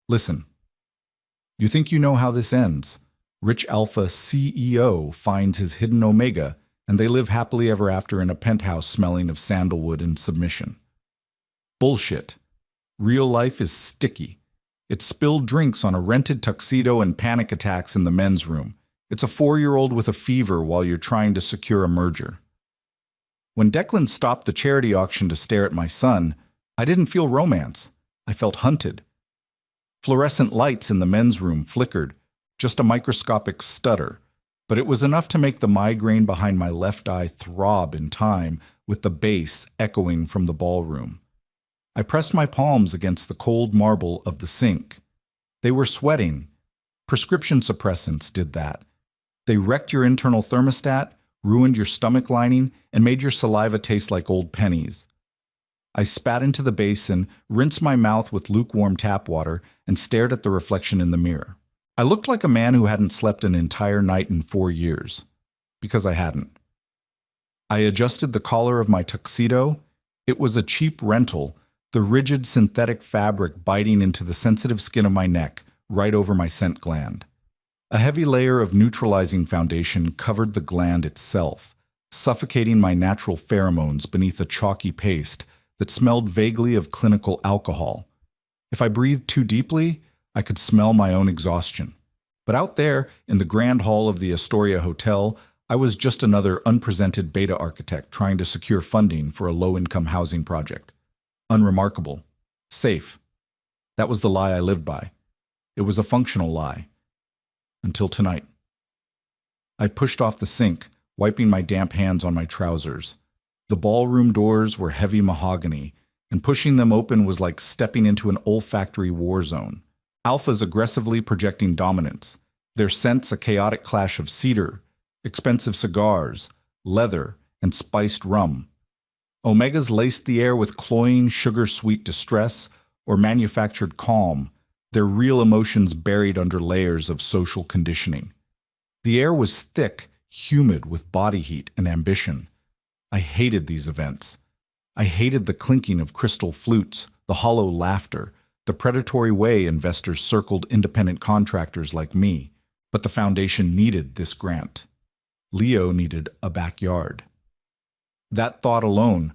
Listen, you think you know how this ends. Rich Alpha CEO finds his hidden Omega, and they live happily ever after in a penthouse smelling of sandalwood and submission. Bullshit. Real life is sticky. It's spilled drinks on a rented tuxedo and panic attacks in the men's room. It's a 4-year-old with a fever while you're trying to secure a merger. When Declan stopped the charity auction to stare at my son, I didn't feel romance. I felt hunted. Fluorescent lights in the men's room flickered, just a microscopic stutter, but it was enough to make the migraine behind my left eye throb in time with the bass echoing from the ballroom. I pressed my palms against the cold marble of the sink. They were sweating. Prescription suppressants did that. They wrecked your internal thermostat, ruined your stomach lining, and made your saliva taste like old pennies. I spat into the basin, rinsed my mouth with lukewarm tap water, and stared at the reflection in the mirror. I looked like a man who hadn't slept an entire night in 4 years. Because I hadn't. I adjusted the collar of my tuxedo. It was a cheap rental, the rigid synthetic fabric biting into the sensitive skin of my neck, right over my scent gland. A heavy layer of neutralizing foundation covered the gland itself, suffocating my natural pheromones beneath a chalky paste that smelled vaguely of clinical alcohol. If I breathed too deeply, I could smell my own exhaustion. But out there, in the grand hall of the Astoria Hotel, I was just another unpresented beta architect trying to secure funding for a low-income housing project. Unremarkable. Safe. That was the lie I lived by. It was a functional lie. Until tonight. I pushed off the sink, wiping my damp hands on my trousers. The ballroom doors were heavy mahogany, and pushing them open was like stepping into an olfactory war zone. Alphas aggressively projecting dominance, their scents a chaotic clash of cedar, expensive cigars, leather, and spiced rum. Omegas laced the air with cloying, sugar-sweet distress or manufactured calm, their real emotions buried under layers of social conditioning. The air was thick, humid with body heat and ambition. I hated these events. I hated the clinking of crystal flutes, the hollow laughter, the predatory way investors circled independent contractors like me. But the foundation needed this grant. Leo needed a backyard. That thought alone,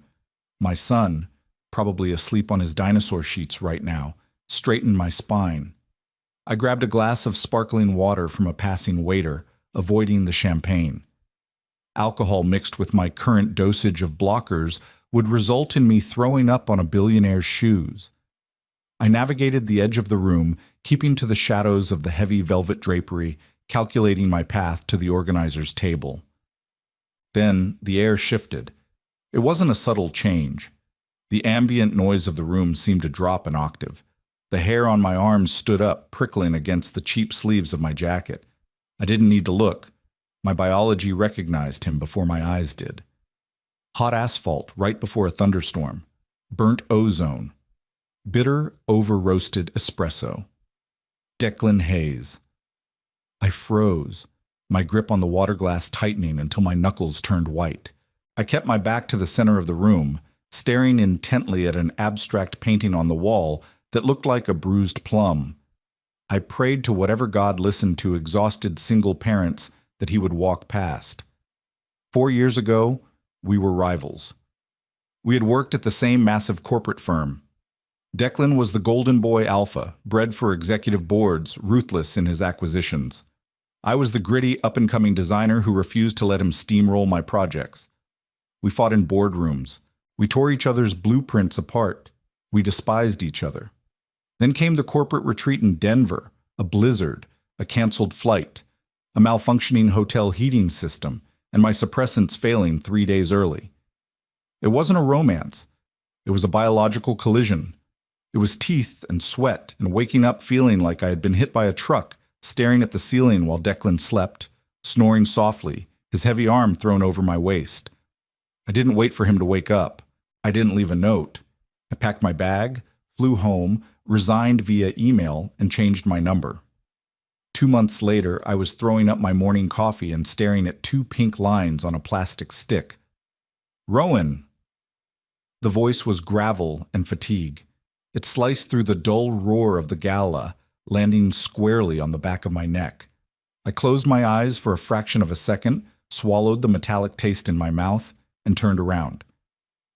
my son, probably asleep on his dinosaur sheets right now, straightened my spine. I grabbed a glass of sparkling water from a passing waiter, avoiding the champagne. Alcohol mixed with my current dosage of blockers would result in me throwing up on a billionaire's shoes. I navigated the edge of the room, keeping to the shadows of the heavy velvet drapery, calculating my path to the organizer's table. Then the air shifted. It wasn't a subtle change. The ambient noise of the room seemed to drop an octave. The hair on my arms stood up, prickling against the cheap sleeves of my jacket. I didn't need to look. My biology recognized him before my eyes did. Hot asphalt right before a thunderstorm. Burnt ozone. Bitter, over-roasted espresso. Declan Hayes. I froze, my grip on the water glass tightening until my knuckles turned white. I kept my back to the center of the room, staring intently at an abstract painting on the wall that looked like a bruised plum. I prayed to whatever God listened to exhausted single parents that he would walk past. 4 years ago, we were rivals. We had worked at the same massive corporate firm. Declan was the golden boy alpha, bred for executive boards, ruthless in his acquisitions. I was the gritty, up-and-coming designer who refused to let him steamroll my projects. We fought in boardrooms. We tore each other's blueprints apart. We despised each other. Then came the corporate retreat in Denver, a blizzard, a canceled flight, a malfunctioning hotel heating system, and my suppressants failing 3 days early. It wasn't a romance. It was a biological collision. It was teeth and sweat and waking up feeling like I had been hit by a truck, staring at the ceiling while Declan slept, snoring softly, his heavy arm thrown over my waist. I didn't wait for him to wake up. I didn't leave a note. I packed my bag, flew home, resigned via email, and changed my number. 2 months later, I was throwing up my morning coffee and staring at 2 pink lines on a plastic stick. Rowan! The voice was gravel and fatigue. It sliced through the dull roar of the Gala, landing squarely on the back of my neck. I closed my eyes for a fraction of a second, swallowed the metallic taste in my mouth, and turned around.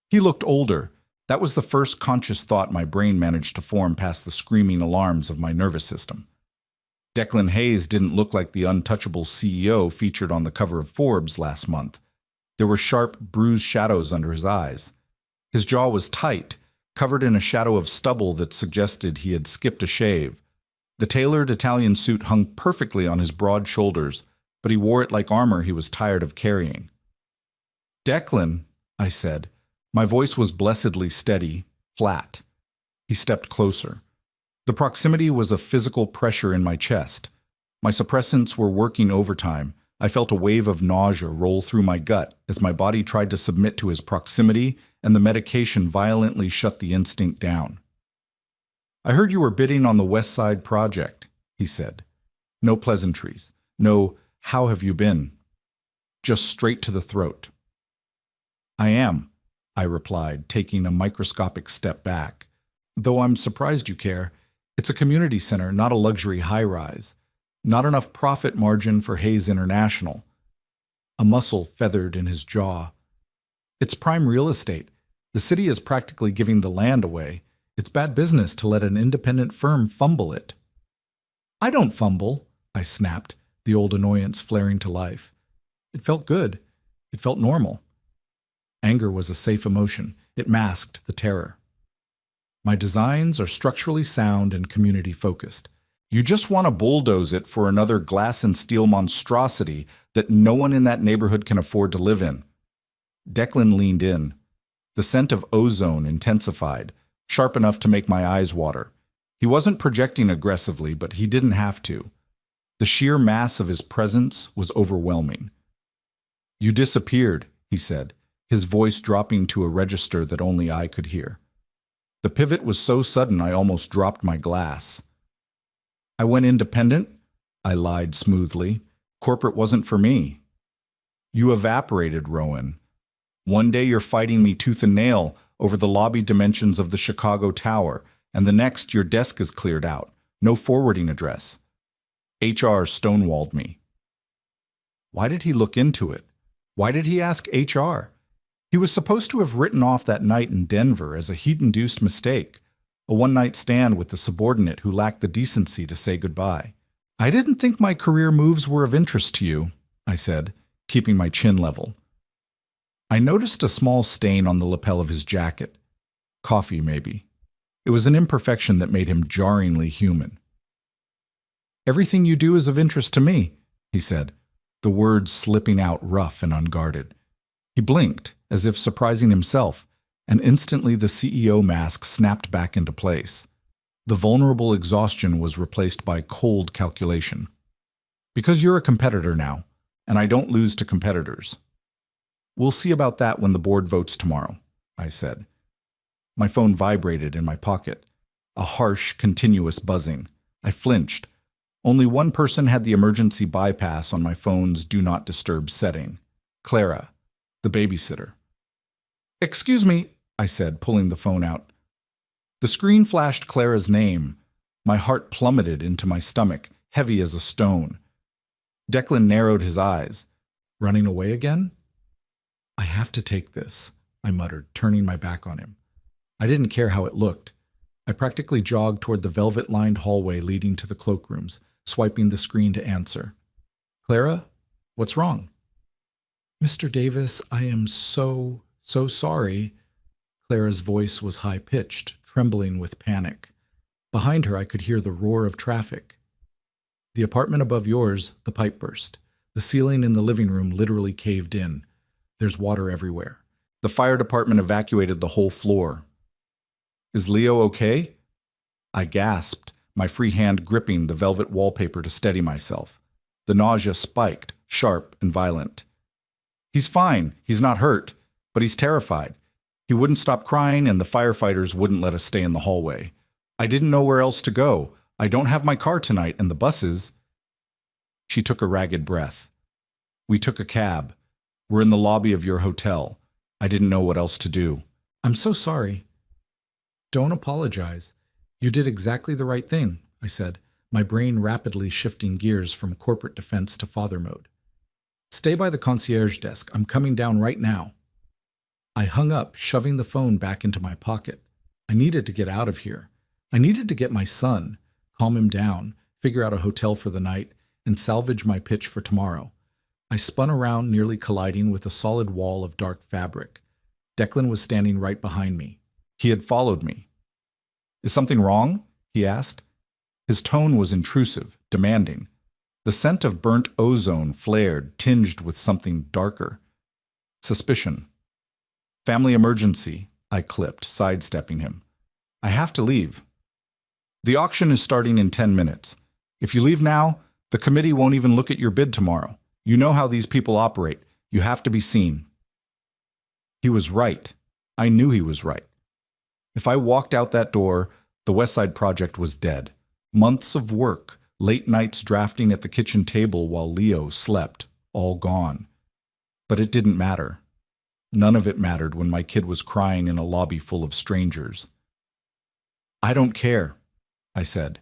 He looked older. That was the first conscious thought my brain managed to form past the screaming alarms of my nervous system. Declan Hayes didn't look like the untouchable CEO featured on the cover of Forbes last month. There were sharp, bruised shadows under his eyes. His jaw was tight, covered in a shadow of stubble that suggested he had skipped a shave. The tailored Italian suit hung perfectly on his broad shoulders, but he wore it like armor he was tired of carrying. "Declan," I said. My voice was blessedly steady, flat. He stepped closer. The proximity was a physical pressure in my chest. My suppressants were working overtime. I felt a wave of nausea roll through my gut as my body tried to submit to his proximity, and the medication violently shut the instinct down. "I heard you were bidding on the West Side project," he said. No pleasantries. No, "How have you been?" Just straight to the throat. "I am," I replied, taking a microscopic step back. "Though I'm surprised you care. It's a community center, not a luxury high-rise. Not enough profit margin for Hayes International." A muscle feathered in his jaw. "It's prime real estate. The city is practically giving the land away. It's bad business to let an independent firm fumble it." "I don't fumble," I snapped, the old annoyance flaring to life. It felt good. It felt normal. Anger was a safe emotion. It masked the terror. "My designs are structurally sound and community-focused. You just want to bulldoze it for another glass and steel monstrosity that no one in that neighborhood can afford to live in." Declan leaned in. The scent of ozone intensified, sharp enough to make my eyes water. He wasn't projecting aggressively, but he didn't have to. The sheer mass of his presence was overwhelming. "You disappeared," he said, his voice dropping to a register that only I could hear. The pivot was so sudden I almost dropped my glass. "I went independent," I lied smoothly. "Corporate wasn't for me." "You evaporated, Rowan. One day you're fighting me tooth and nail over the lobby dimensions of the Chicago Tower, and the next your desk is cleared out. No forwarding address. HR stonewalled me." Why did he look into it? Why did he ask HR? He was supposed to have written off that night in Denver as a heat-induced mistake, a one-night stand with the subordinate who lacked the decency to say goodbye. "I didn't think my career moves were of interest to you," I said, keeping my chin level. I noticed a small stain on the lapel of his jacket. Coffee, maybe. It was an imperfection that made him jarringly human. "Everything you do is of interest to me," he said, the words slipping out rough and unguarded. He blinked, as if surprising himself, and instantly the CEO mask snapped back into place. The vulnerable exhaustion was replaced by cold calculation. "Because you're a competitor now, and I don't lose to competitors." "We'll see about that when the board votes tomorrow," I said. My phone vibrated in my pocket, a harsh, continuous buzzing. I flinched. Only one person had the emergency bypass on my phone's Do Not Disturb setting. Clara, the babysitter. "Excuse me," I said, pulling the phone out. The screen flashed Clara's name. My heart plummeted into my stomach, heavy as a stone. Declan narrowed his eyes. "Running away again?" "I have to take this," I muttered, turning my back on him. I didn't care how it looked. I practically jogged toward the velvet-lined hallway leading to the cloakrooms, swiping the screen to answer. "Clara, what's wrong?" "Mr. Davis, I am so sorry." Clara's voice was high-pitched, trembling with panic. Behind her I could hear the roar of traffic. "The apartment above yours, the pipe burst. The ceiling in the living room literally caved in. There's water everywhere. The fire department evacuated the whole floor." "Is Leo okay?" I gasped, my free hand gripping the velvet wallpaper to steady myself. The nausea spiked, sharp and violent. "He's fine. He's not hurt. But he's terrified. He wouldn't stop crying, and the firefighters wouldn't let us stay in the hallway. I didn't know where else to go. I don't have my car tonight, and the buses—" She took a ragged breath. "We took a cab. We're in the lobby of your hotel. I didn't know what else to do." "I'm so sorry." "Don't apologize. You did exactly the right thing," I said. my brain rapidly shifting gears from corporate defense to father mode. "Stay by the concierge desk. I'm coming down right now." I hung up, shoving the phone back into my pocket. I needed to get out of here. I needed to get my son, calm him down, figure out a hotel for the night, and salvage my pitch for tomorrow. I spun around, nearly colliding with a solid wall of dark fabric. Declan was standing right behind me. He had followed me. "Is something wrong?" he asked. His tone was intrusive, demanding. The scent of burnt ozone flared, tinged with something darker. Suspicion. "Family emergency," I clipped, sidestepping him. "I have to leave. The auction is starting in 10 minutes. If you leave now, the committee won't even look at your bid tomorrow. You know how these people operate. You have to be seen." He was right. I knew he was right. If I walked out that door, the West Side Project was dead. Months of work, late nights drafting at the kitchen table while Leo slept, all gone. But it didn't matter. None of it mattered when my kid was crying in a lobby full of strangers. "I don't care," I said.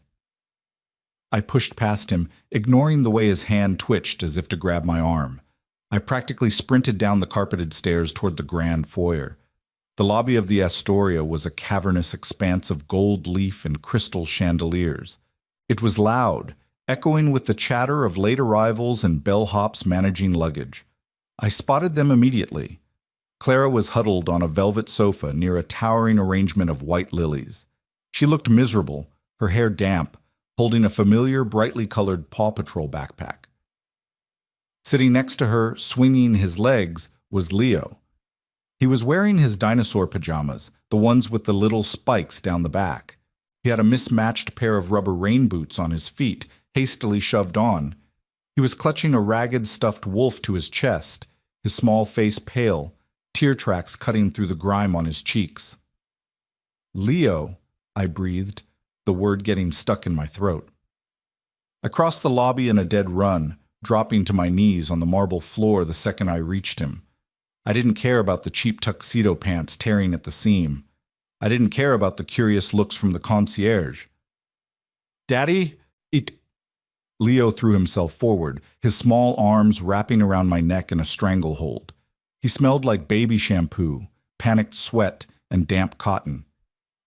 I pushed past him, ignoring the way his hand twitched as if to grab my arm. I practically sprinted down the carpeted stairs toward the grand foyer. The lobby of the Astoria was a cavernous expanse of gold leaf and crystal chandeliers. It was loud, echoing with the chatter of late arrivals and bellhops managing luggage. I spotted them immediately. Clara was huddled on a velvet sofa near a towering arrangement of white lilies. She looked miserable, her hair damp, holding a familiar, brightly colored Paw Patrol backpack. Sitting next to her, swinging his legs, was Leo. He was wearing his dinosaur pajamas, the ones with the little spikes down the back. He had a mismatched pair of rubber rain boots on his feet, hastily shoved on. He was clutching a ragged stuffed wolf to his chest, his small face pale, tear tracks cutting through the grime on his cheeks. "Leo," I breathed, the word getting stuck in my throat. I crossed the lobby in a dead run, dropping to my knees on the marble floor the second I reached him. I didn't care about the cheap tuxedo pants tearing at the seam. I didn't care about the curious looks from the concierge. "Daddy, Leo threw himself forward, his small arms wrapping around my neck in a stranglehold. He smelled like baby shampoo, panicked sweat, and damp cotton.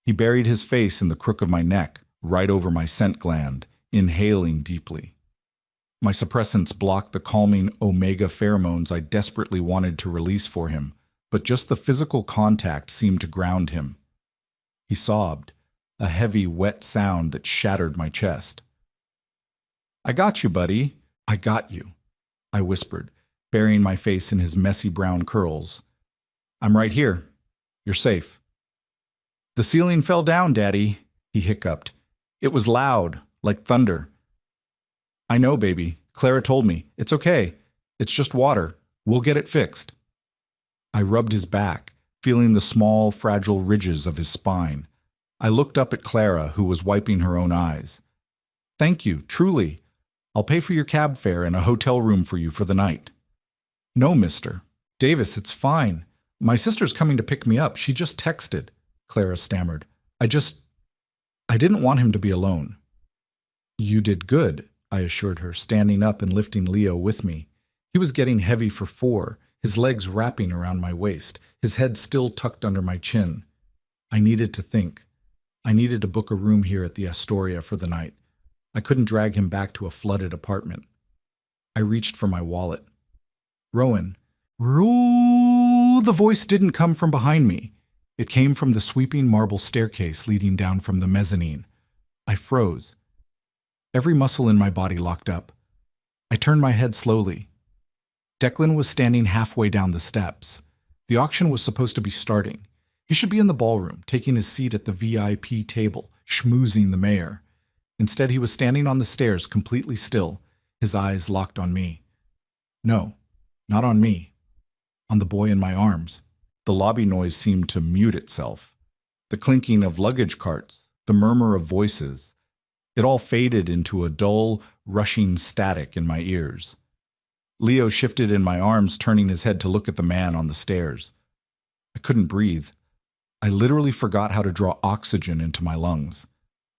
He buried his face in the crook of my neck, right over my scent gland, inhaling deeply. My suppressants blocked the calming omega pheromones I desperately wanted to release for him, but just the physical contact seemed to ground him. He sobbed, a heavy, wet sound that shattered my chest. "I got you, buddy. I got you," I whispered, burying my face in his messy brown curls. "I'm right here. You're safe." "The ceiling fell down, Daddy," he hiccuped. "It was loud, like thunder." "I know, baby. Clara told me. It's okay. It's just water. We'll get it fixed." I rubbed his back, feeling the small, fragile ridges of his spine. I looked up at Clara, who was wiping her own eyes. "Thank you, truly. I'll pay for your cab fare and a hotel room for you for the night." "No, mister. Davis, it's fine. My sister's coming to pick me up. She just texted," Clara stammered. I didn't want him to be alone." "You did good," I assured her, standing up and lifting Leo with me. He was getting heavy for 4, his legs wrapping around my waist, his head still tucked under my chin. I needed to think. I needed to book a room here at the Astoria for the night. I couldn't drag him back to a flooded apartment. I reached for my wallet. "Rowan." The voice didn't come from behind me. It came from the sweeping marble staircase leading down from the mezzanine. I froze. Every muscle in my body locked up. I turned my head slowly. Declan was standing halfway down the steps. The auction was supposed to be starting. He should be in the ballroom, taking his seat at the VIP table, schmoozing the mayor. Instead, he was standing on the stairs, completely still, his eyes locked on me. No, not on me. On the boy in my arms. The lobby noise seemed to mute itself. The clinking of luggage carts, the murmur of voices. It all faded into a dull, rushing static in my ears. Leo shifted in my arms, turning his head to look at the man on the stairs. I couldn't breathe. I literally forgot how to draw oxygen into my lungs.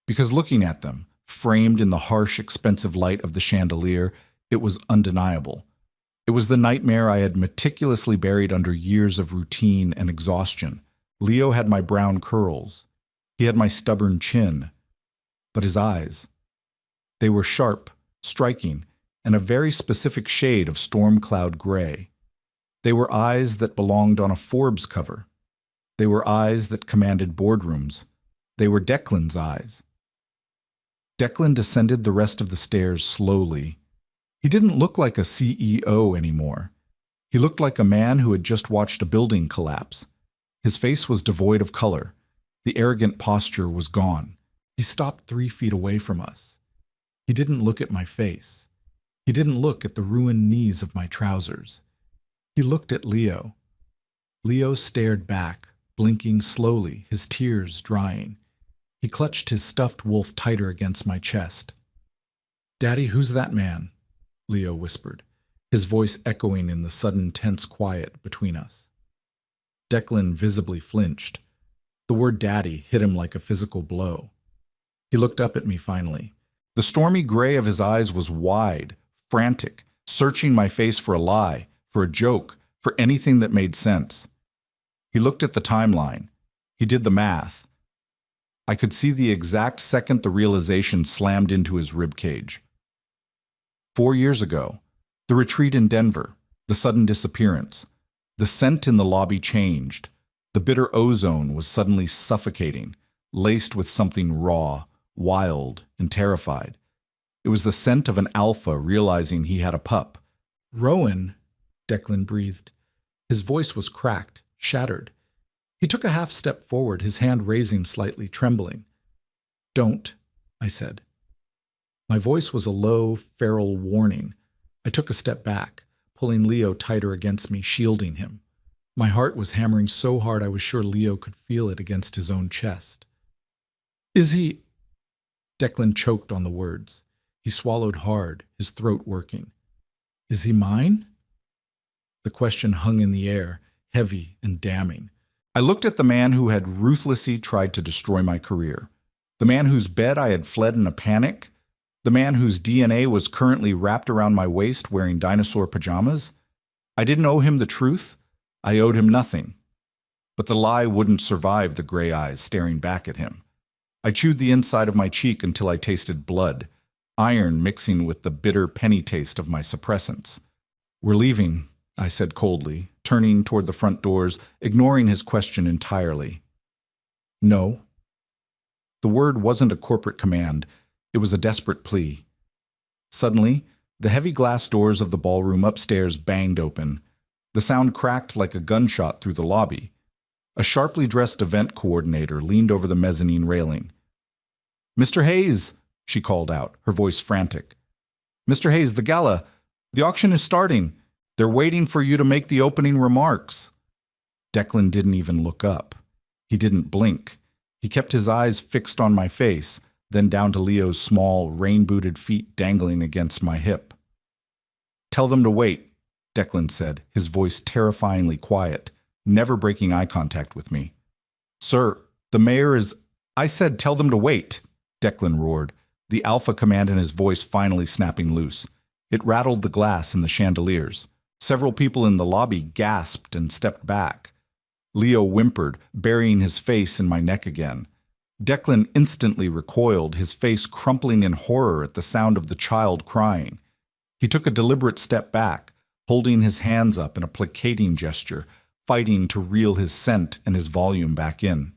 Because looking at them, framed in the harsh, expensive light of the chandelier, it was undeniable. It was the nightmare I had meticulously buried under years of routine and exhaustion. Leo had my brown curls. He had my stubborn chin. But his eyes, they were sharp, striking, and a very specific shade of storm cloud gray. They were eyes that belonged on a Forbes cover. They were eyes that commanded boardrooms. They were Declan's eyes. Declan descended the rest of the stairs slowly. He didn't look like a CEO anymore. He looked like a man who had just watched a building collapse. His face was devoid of color. The arrogant posture was gone. He stopped 3 feet away from us. He didn't look at my face. He didn't look at the ruined knees of my trousers. He looked at Leo. Leo stared back, blinking slowly, his tears drying. He clutched his stuffed wolf tighter against my chest. "Daddy, who's that man?" Leo whispered, his voice echoing in the sudden tense quiet between us. Declan visibly flinched. The word daddy hit him like a physical blow. He looked up at me finally. The stormy gray of his eyes was wide, frantic, searching my face for a lie, for a joke, for anything that made sense. He looked at the timeline. He did the math. I could see the exact second the realization slammed into his ribcage. 4 years ago, the retreat in Denver, the sudden disappearance. The scent in the lobby changed. The bitter ozone was suddenly suffocating, laced with something raw, wild, and terrified. It was the scent of an alpha realizing he had a pup. "Rowan," Declan breathed. His voice was cracked, shattered. He took a half step forward, his hand raising slightly, trembling. "Don't," I said. My voice was a low, feral warning. I took a step back, pulling Leo tighter against me, shielding him. My heart was hammering so hard I was sure Leo could feel it against his own chest. "Is he—" Declan choked on the words. He swallowed hard, his throat working. "Is he mine?" The question hung in the air, heavy and damning. I looked at the man who had ruthlessly tried to destroy my career, the man whose bed I had fled in a panic, the man whose DNA was currently wrapped around my waist wearing dinosaur pajamas. I didn't owe him the truth. I owed him nothing. But the lie wouldn't survive the gray eyes staring back at him. I chewed the inside of my cheek until I tasted blood, iron mixing with the bitter penny taste of my suppressants. "We're leaving," I said coldly, turning toward the front doors, ignoring his question entirely. "No." The word wasn't a corporate command. It was a desperate plea. Suddenly, the heavy glass doors of the ballroom upstairs banged open. The sound cracked like a gunshot through the lobby. A sharply dressed event coordinator leaned over the mezzanine railing. "Mr. Hayes," she called out, her voice frantic. "Mr. Hayes, the gala. The auction is starting. They're waiting for you to make the opening remarks." Declan didn't even look up. He didn't blink. He kept his eyes fixed on my face, then down to Leo's small, rain-booted feet dangling against my hip. "Tell them to wait," Declan said, his voice terrifyingly quiet, never breaking eye contact with me. "Sir, the mayor is—" "I said tell them to wait," Declan roared, the alpha command in his voice finally snapping loose. It rattled the glass in the chandeliers. Several people in the lobby gasped and stepped back. Leo whimpered, burying his face in my neck again. Declan instantly recoiled, his face crumpling in horror at the sound of the child crying. He took a deliberate step back, holding his hands up in a placating gesture, fighting to reel his scent and his volume back in.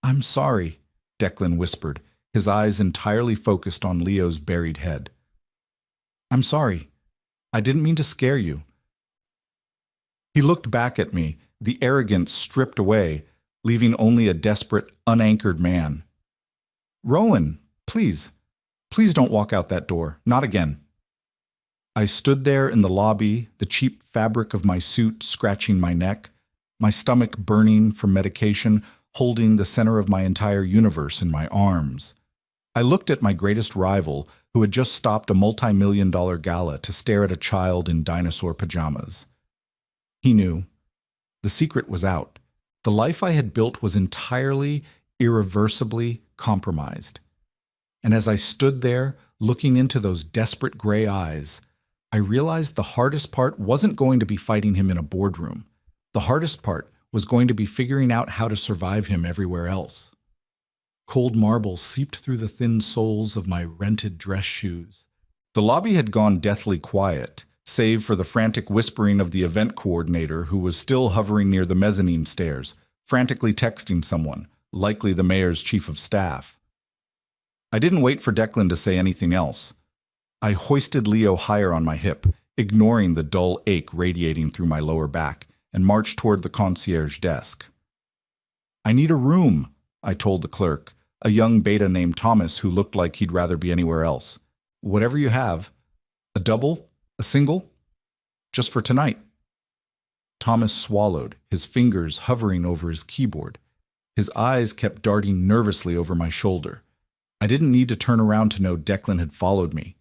"I'm sorry," Declan whispered, his eyes entirely focused on Leo's buried head. "I'm sorry. I didn't mean to scare you." He looked back at me, the arrogance stripped away, leaving only a desperate, unanchored man. "Rowan, please don't walk out that door. Not again." I stood there in the lobby, the cheap fabric of my suit scratching my neck, my stomach burning from medication, holding the center of my entire universe in my arms. I looked at my greatest rival, who had just stopped a multi-million-dollar gala to stare at a child in dinosaur pajamas. He knew. The secret was out. The life I had built was entirely, irreversibly compromised. And as I stood there, looking into those desperate gray eyes, I realized the hardest part wasn't going to be fighting him in a boardroom. The hardest part was going to be figuring out how to survive him everywhere else. Cold marble seeped through the thin soles of my rented dress shoes. The lobby had gone deathly quiet, save for the frantic whispering of the event coordinator who was still hovering near the mezzanine stairs, frantically texting someone, likely the mayor's chief of staff. I didn't wait for Declan to say anything else. I hoisted Leo higher on my hip, ignoring the dull ache radiating through my lower back, and marched toward the concierge desk. "I need a room," I told the clerk, a young beta named Thomas who looked like he'd rather be anywhere else. "Whatever you have. A double? A single? Just for tonight." Thomas swallowed, his fingers hovering over his keyboard. His eyes kept darting nervously over my shoulder. I didn't need to turn around to know Declan had followed me.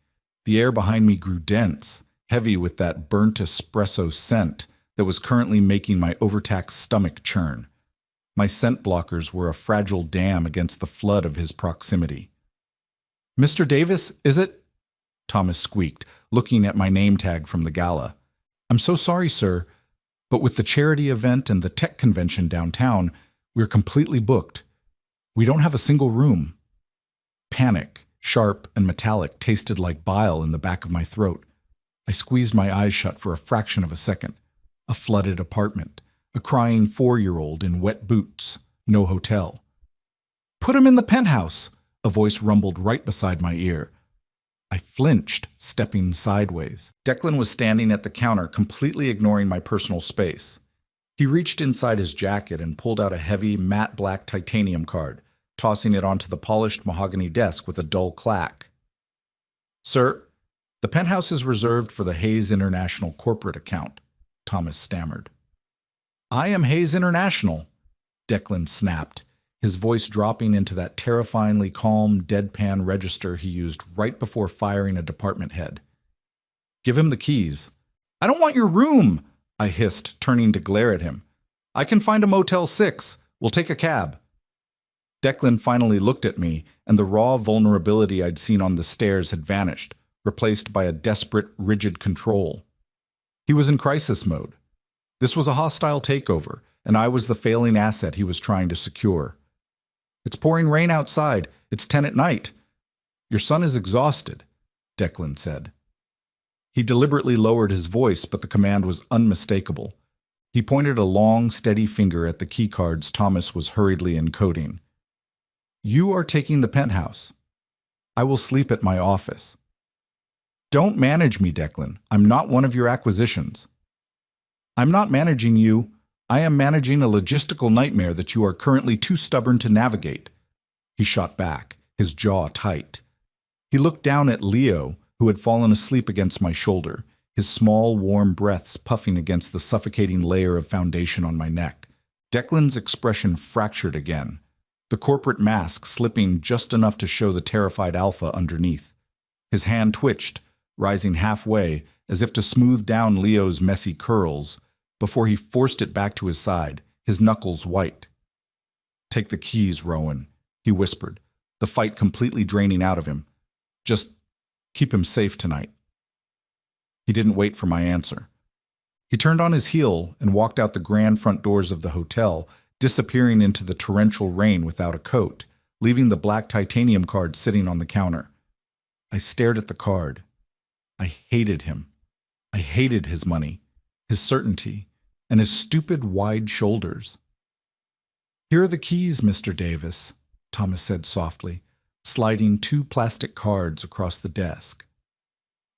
The air behind me grew dense, heavy with that burnt espresso scent that was currently making my overtaxed stomach churn. My scent blockers were a fragile dam against the flood of his proximity. "Mr. Davis, is it?" Thomas squeaked, looking at my name tag from the gala. "I'm so sorry, sir, but with the charity event and the tech convention downtown, we're completely booked. We don't have a single room." Panic, sharp and metallic, tasted like bile in the back of my throat. I squeezed my eyes shut for a fraction of a second. A flooded apartment, a crying 4-year-old in wet boots, no hotel. "Put him in the penthouse," a voice rumbled right beside my ear. I flinched, stepping sideways. Declan was standing at the counter, completely ignoring my personal space. He reached inside his jacket and pulled out a heavy, matte black titanium card, tossing it onto the polished mahogany desk with a dull clack. "Sir, the penthouse is reserved for the Hayes International corporate account," Thomas stammered. "I am Hayes International," Declan snapped, his voice dropping into that terrifyingly calm, deadpan register he used right before firing a department head. "Give him the keys." "I don't want your room," I hissed, turning to glare at him. "I can find a Motel 6. We'll take a cab." Declan finally looked at me, and the raw vulnerability I'd seen on the stairs had vanished, replaced by a desperate, rigid control. He was in crisis mode. This was a hostile takeover, and I was the failing asset he was trying to secure. "It's pouring rain outside. It's 10 at night. Your son is exhausted," Declan said. He deliberately lowered his voice, but the command was unmistakable. He pointed a long, steady finger at the keycards Thomas was hurriedly encoding. "You are taking the penthouse. I will sleep at my office." "Don't manage me, Declan. I'm not one of your acquisitions." "I'm not managing you. I am managing a logistical nightmare that you are currently too stubborn to navigate." He shot back, his jaw tight. He looked down at Leo, who had fallen asleep against my shoulder, his small, warm breaths puffing against the suffocating layer of foundation on my neck. Declan's expression fractured again, the corporate mask slipping just enough to show the terrified alpha underneath. His hand twitched, rising halfway, as if to smooth down Leo's messy curls, before he forced it back to his side, his knuckles white. "Take the keys, Rowan," he whispered, the fight completely draining out of him. "Just keep him safe tonight." He didn't wait for my answer. He turned on his heel and walked out the grand front doors of the hotel, disappearing into the torrential rain without a coat, leaving the black titanium card sitting on the counter. I stared at the card. I hated him. I hated his money, his certainty, and his stupid wide shoulders. "Here are the keys, Mr. Davis," Thomas said softly, sliding 2 plastic cards across the desk.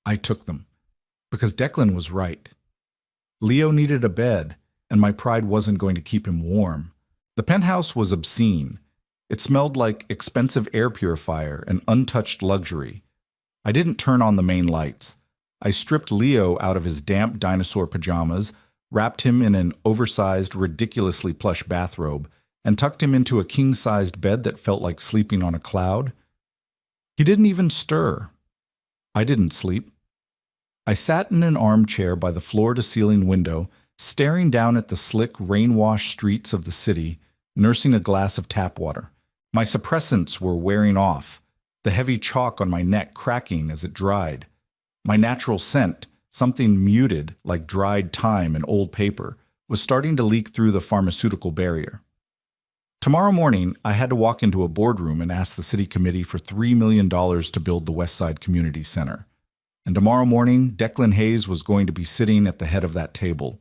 I took them, because Declan was right. Leo needed a bed, and my pride wasn't going to keep him warm. The penthouse was obscene. It smelled like expensive air purifier and untouched luxury. I didn't turn on the main lights. I stripped Leo out of his damp dinosaur pajamas, wrapped him in an oversized, ridiculously plush bathrobe, and tucked him into a king-sized bed that felt like sleeping on a cloud. He didn't even stir. I didn't sleep. I sat in an armchair by the floor-to-ceiling window, staring down at the slick, rain-washed streets of the city, nursing a glass of tap water. My suppressants were wearing off. the heavy chalk on my neck cracking as it dried. My natural scent, something muted like dried thyme and old paper, was starting to leak through the pharmaceutical barrier. Tomorrow morning, I had to walk into a boardroom and ask the city committee for $3 million to build the Westside Community Center. And tomorrow morning, Declan Hayes was going to be sitting at the head of that table.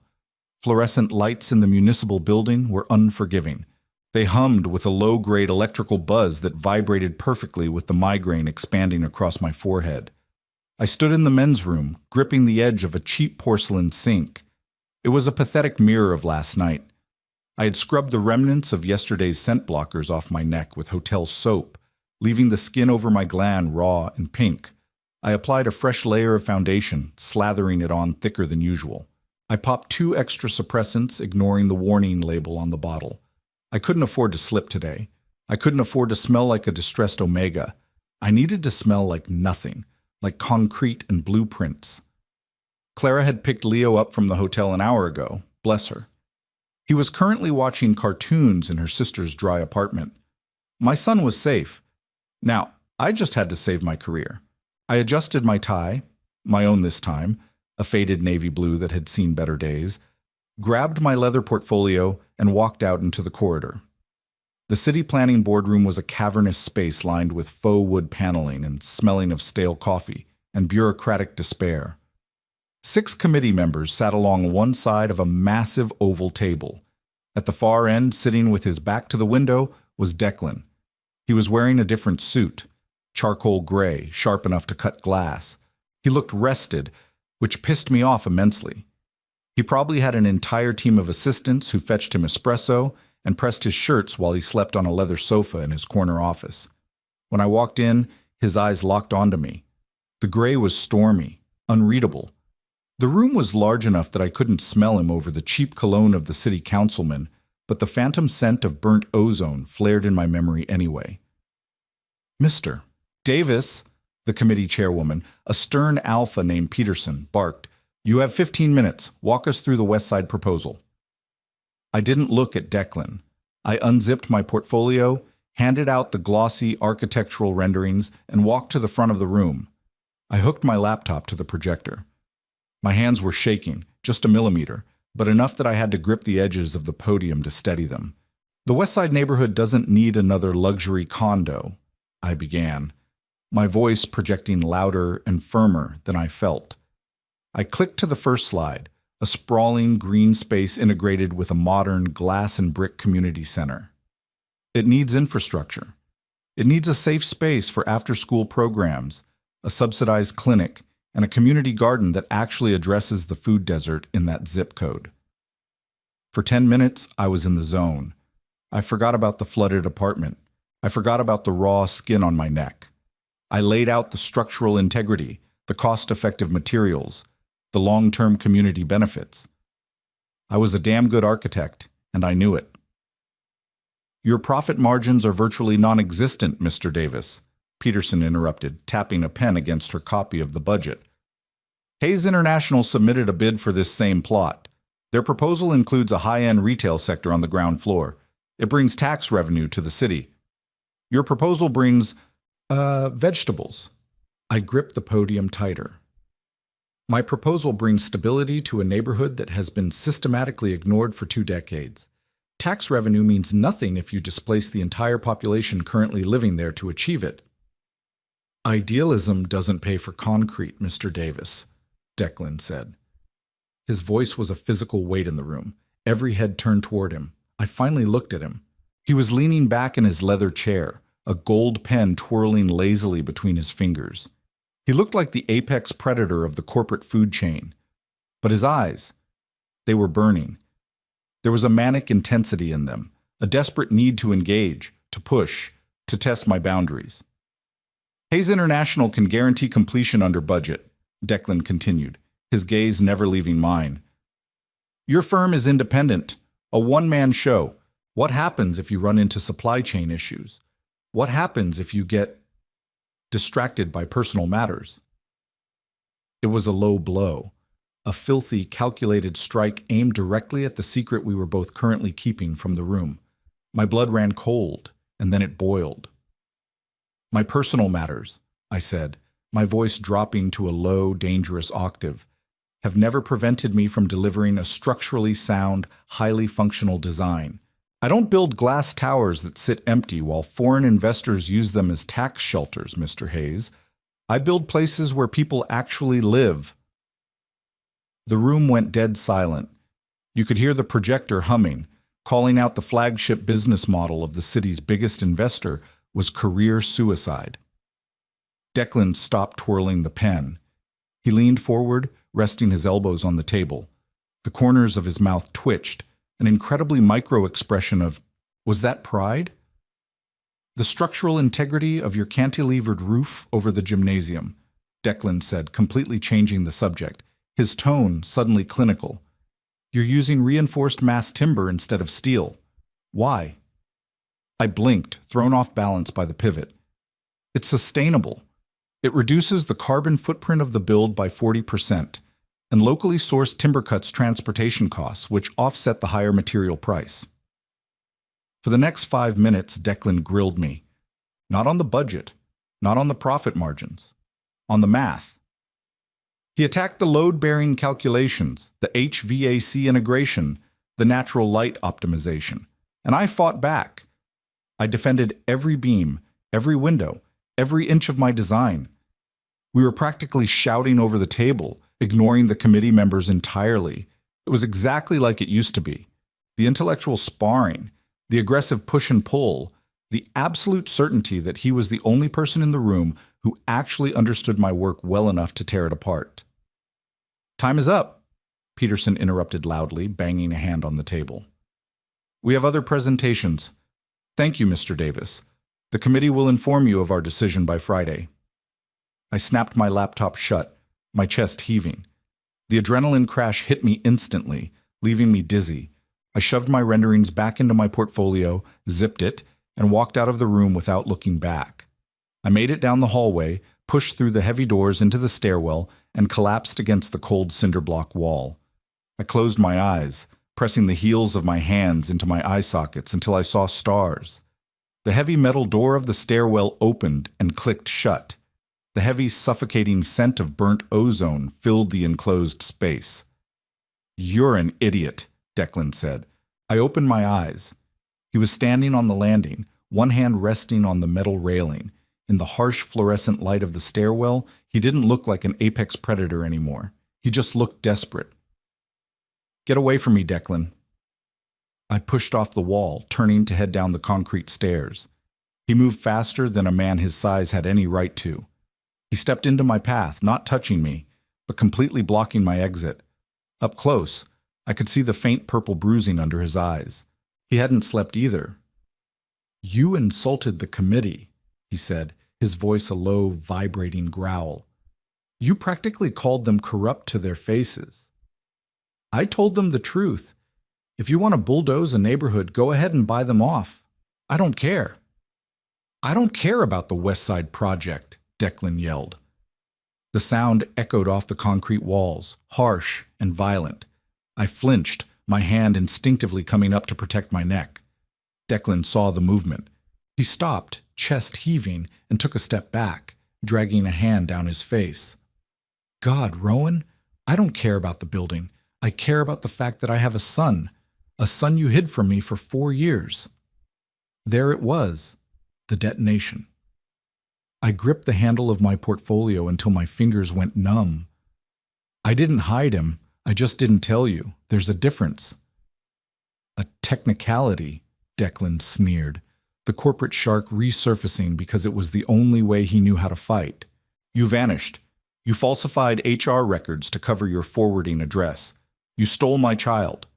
Fluorescent lights in the municipal building were unforgiving. They hummed with a low-grade electrical buzz that vibrated perfectly with the migraine expanding across my forehead. I stood in the men's room, gripping the edge of a cheap porcelain sink. It was a pathetic mirror of last night. I had scrubbed the remnants of yesterday's scent blockers off my neck with hotel soap, leaving the skin over my gland raw and pink. I applied a fresh layer of foundation, slathering it on thicker than usual. I popped 2 extra suppressants, ignoring the warning label on the bottle. I couldn't afford to slip today. I couldn't afford to smell like a distressed Omega. I needed to smell like nothing, like concrete and blueprints. Clara had picked Leo up from the hotel an hour ago, bless her. He was currently watching cartoons in her sister's dry apartment. My son was safe. Now, I just had to save my career. I adjusted my tie, my own this time, a faded navy blue that had seen better days, grabbed my leather portfolio, and walked out into the corridor. The city planning boardroom was a cavernous space lined with faux wood paneling and smelling of stale coffee and bureaucratic despair. 6 committee members sat along one side of a massive oval table. At the far end, sitting with his back to the window, was Declan. He was wearing a different suit, charcoal gray, sharp enough to cut glass. He looked rested, which pissed me off immensely. He probably had an entire team of assistants who fetched him espresso and pressed his shirts while he slept on a leather sofa in his corner office. When I walked in, his eyes locked onto me. The gray was stormy, unreadable. The room was large enough that I couldn't smell him over the cheap cologne of the city councilman, but the phantom scent of burnt ozone flared in my memory anyway. "Mr. Davis," the committee chairwoman, a stern alpha named Peterson, barked, "You have 15 minutes. Walk us through the West Side proposal." I didn't look at Declan. I unzipped my portfolio, handed out the glossy architectural renderings, and walked to the front of the room. I hooked my laptop to the projector. My hands were shaking, just a millimeter, but enough that I had to grip the edges of the podium to steady them. "The West Side neighborhood doesn't need another luxury condo," I began, my voice projecting louder and firmer than I felt. I clicked to the first slide, a sprawling green space integrated with a modern glass and brick community center. It needs infrastructure. It needs a safe space for after-school programs, a subsidized clinic, and a community garden that actually addresses the food desert in that zip code. For 10 minutes, I was in the zone. I forgot about the flooded apartment. I forgot about the raw skin on my neck. I laid out the structural integrity, the cost-effective materials, the long-term community benefits. I was a damn good architect, and I knew it. "Your profit margins are virtually non-existent, Mr. Davis," Peterson interrupted, tapping a pen against her copy of the budget. "Hayes International submitted a bid for this same plot. Their proposal includes a high-end retail sector on the ground floor. It brings tax revenue to the city. Your proposal brings, vegetables." I gripped the podium tighter. "My proposal brings stability to a neighborhood that has been systematically ignored for 2 decades. Tax revenue means nothing if you displace the entire population currently living there to achieve it." "Idealism doesn't pay for concrete, Mr. Davis," Declan said. His voice was a physical weight in the room. Every head turned toward him. I finally looked at him. He was leaning back in his leather chair, a gold pen twirling lazily between his fingers. He looked like the apex predator of the corporate food chain. But his eyes, they were burning. There was a manic intensity in them, a desperate need to engage, to push, to test my boundaries. "Hayes International can guarantee completion under budget," Declan continued, his gaze never leaving mine. "Your firm is independent, a one-man show. What happens if you run into supply chain issues? What happens if you get distracted by personal matters?" It was a low blow, a filthy, calculated strike aimed directly at the secret we were both currently keeping from the room. My blood ran cold, and then it boiled. My personal matters, I said, my voice dropping to a low, dangerous octave, have never prevented me from delivering a structurally sound, highly functional design. I don't build glass towers that sit empty while foreign investors use them as tax shelters, Mr. Hayes. I build places where people actually live. The room went dead silent. You could hear the projector humming, calling out the flagship business model of the city's biggest investor was career suicide. Declan stopped twirling the pen. He leaned forward, resting his elbows on the table. The corners of his mouth twitched, an incredibly micro expression of, was that pride? The structural integrity of your cantilevered roof over the gymnasium, Declan said, completely changing the subject, his tone suddenly clinical. You're using reinforced mass timber instead of steel. Why? I blinked, thrown off balance by the pivot. It's sustainable. It reduces the carbon footprint of the build by 40%, and locally sourced timber cuts transportation costs, which offset the higher material price. For the next 5 minutes, Declan grilled me. Not on the budget, not on the profit margins, on the math. He attacked the load-bearing calculations, the HVAC integration, the natural light optimization, and I fought back. I defended every beam, every window, every inch of my design. We were practically shouting over the table, ignoring the committee members entirely. It was exactly like it used to be. The intellectual sparring, the aggressive push and pull, the absolute certainty that he was the only person in the room who actually understood my work well enough to tear it apart. Time is up, Peterson interrupted loudly, banging a hand on the table. We have other presentations. Thank you, Mr. Davis. The committee will inform you of our decision by Friday. I snapped my laptop shut, my chest heaving. The adrenaline crash hit me instantly, leaving me dizzy. I shoved my renderings back into my portfolio, zipped it, and walked out of the room without looking back. I made it down the hallway, pushed through the heavy doors into the stairwell, and collapsed against the cold cinder block wall. I closed my eyes, pressing the heels of my hands into my eye sockets until I saw stars. The heavy metal door of the stairwell opened and clicked shut. The heavy, suffocating scent of burnt ozone filled the enclosed space. You're an idiot, Declan said. I opened my eyes. He was standing on the landing, one hand resting on the metal railing. In the harsh fluorescent light of the stairwell, he didn't look like an apex predator anymore. He just looked desperate. Get away from me, Declan. I pushed off the wall, turning to head down the concrete stairs. He moved faster than a man his size had any right to. He stepped into my path, not touching me, but completely blocking my exit. Up close, I could see the faint purple bruising under his eyes. He hadn't slept either. You insulted the committee, he said, his voice a low, vibrating growl. You practically called them corrupt to their faces. I told them the truth. If you want to bulldoze a neighborhood, go ahead and buy them off. I don't care. I don't care about the West Side Project, Declan yelled. The sound echoed off the concrete walls, harsh and violent. I flinched, my hand instinctively coming up to protect my neck. Declan saw the movement. He stopped, chest heaving, and took a step back, dragging a hand down his face. God, Rowan, I don't care about the building. I care about the fact that I have a son you hid from me for 4 years. There it was, the detonation. I gripped the handle of my portfolio until my fingers went numb. I didn't hide him, I just didn't tell you. There's a difference. A technicality, Declan sneered, the corporate shark resurfacing because it was the only way he knew how to fight. You vanished. You falsified HR records to cover your forwarding address. You stole my child.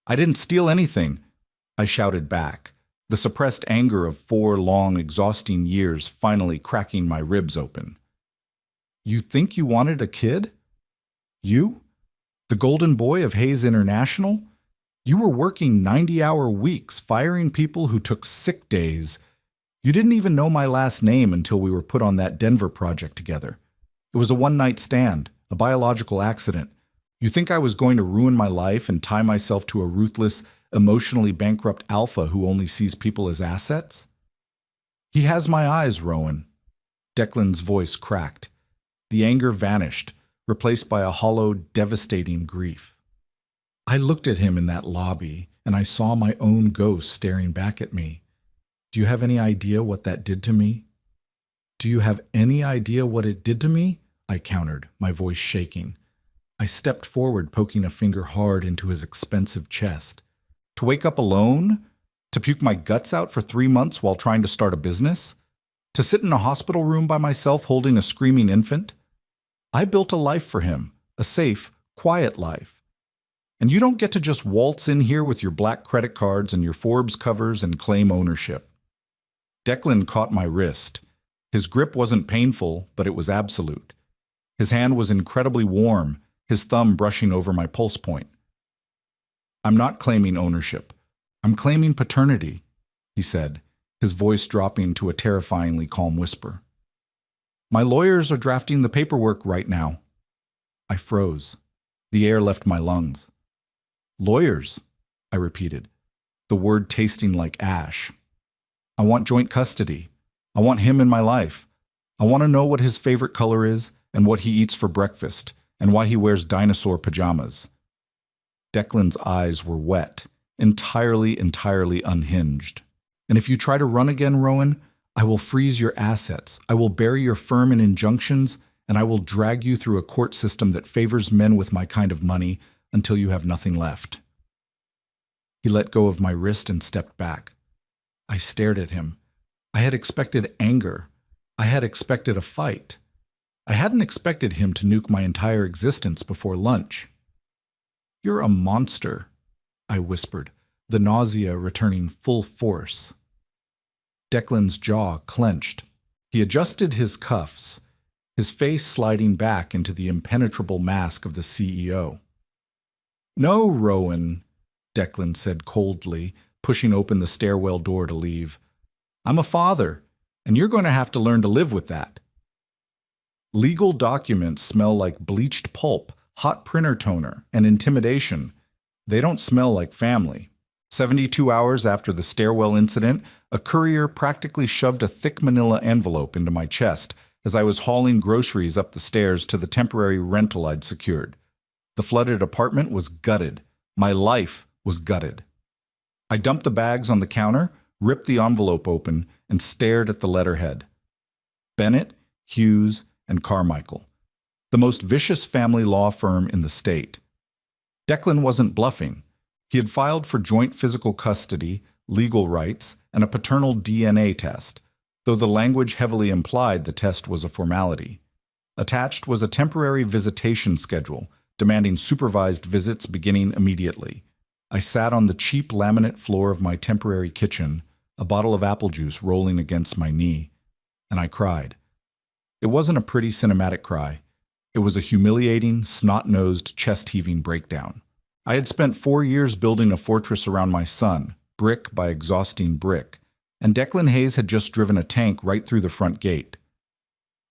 I didn't steal anything, I shouted back, the suppressed anger of 4 long, exhausting years finally cracking my ribs open. You think you wanted a kid? You? The golden boy of Hayes International? You were working 90-hour weeks, firing people who took sick days. You didn't even know my last name until we were put on that Denver project together. It was a one-night stand, a biological accident. You think I was going to ruin my life and tie myself to a ruthless, emotionally bankrupt alpha who only sees people as assets? He has my eyes, Rowan. Declan's voice cracked. The anger vanished, replaced by a hollow, devastating grief. I looked at him in that lobby, and I saw my own ghost staring back at me. Do you have any idea what that did to me? Do you have any idea what it did to me? I countered, my voice shaking. I stepped forward, poking a finger hard into his expensive chest. To wake up alone? To puke my guts out for 3 months while trying to start a business? To sit in a hospital room by myself holding a screaming infant? I built a life for him, a safe, quiet life. And you don't get to just waltz in here with your black credit cards and your Forbes covers and claim ownership. Declan caught my wrist. His grip wasn't painful, but it was absolute. His hand was incredibly warm, his thumb brushing over my pulse point. I'm not claiming ownership. I'm claiming paternity, he said, his voice dropping to a terrifyingly calm whisper. My lawyers are drafting the paperwork right now. I froze. The air left my lungs. Lawyers, I repeated, the word tasting like ash. I want joint custody. I want him in my life. I want to know what his favorite color is and what he eats for breakfast and why he wears dinosaur pajamas. Declan's eyes were wet, entirely unhinged. And if you try to run again, Rowan, I will freeze your assets. I will bury your firm in injunctions, and I will drag you through a court system that favors men with my kind of money until you have nothing left. He let go of my wrist and stepped back. I stared at him. I had expected anger. I had expected a fight. I hadn't expected him to nuke my entire existence before lunch. You're a monster, I whispered, the nausea returning full force. Declan's jaw clenched. He adjusted his cuffs, his face sliding back into the impenetrable mask of the CEO. No, Rowan, Declan said coldly, pushing open the stairwell door to leave. I'm a father, and you're going to have to learn to live with that. Legal documents smell like bleached pulp, hot printer toner, and intimidation. They don't smell like family. 72 hours after the stairwell incident, a courier practically shoved a thick manila envelope into my chest as I was hauling groceries up the stairs to the temporary rental I'd secured. The flooded apartment was gutted. My life was gutted. I dumped the bags on the counter, ripped the envelope open, and stared at the letterhead. Bennett, Hughes, and Carmichael, the most vicious family law firm in the state. Declan wasn't bluffing. He had filed for joint physical custody, legal rights, and a paternal DNA test, though the language heavily implied the test was a formality. Attached was a temporary visitation schedule, demanding supervised visits beginning immediately. I sat on the cheap laminate floor of my temporary kitchen, a bottle of apple juice rolling against my knee, and I cried. It wasn't a pretty cinematic cry. It was a humiliating, snot-nosed, chest-heaving breakdown. I had spent 4 years building a fortress around my son, brick by exhausting brick, and Declan Hayes had just driven a tank right through the front gate.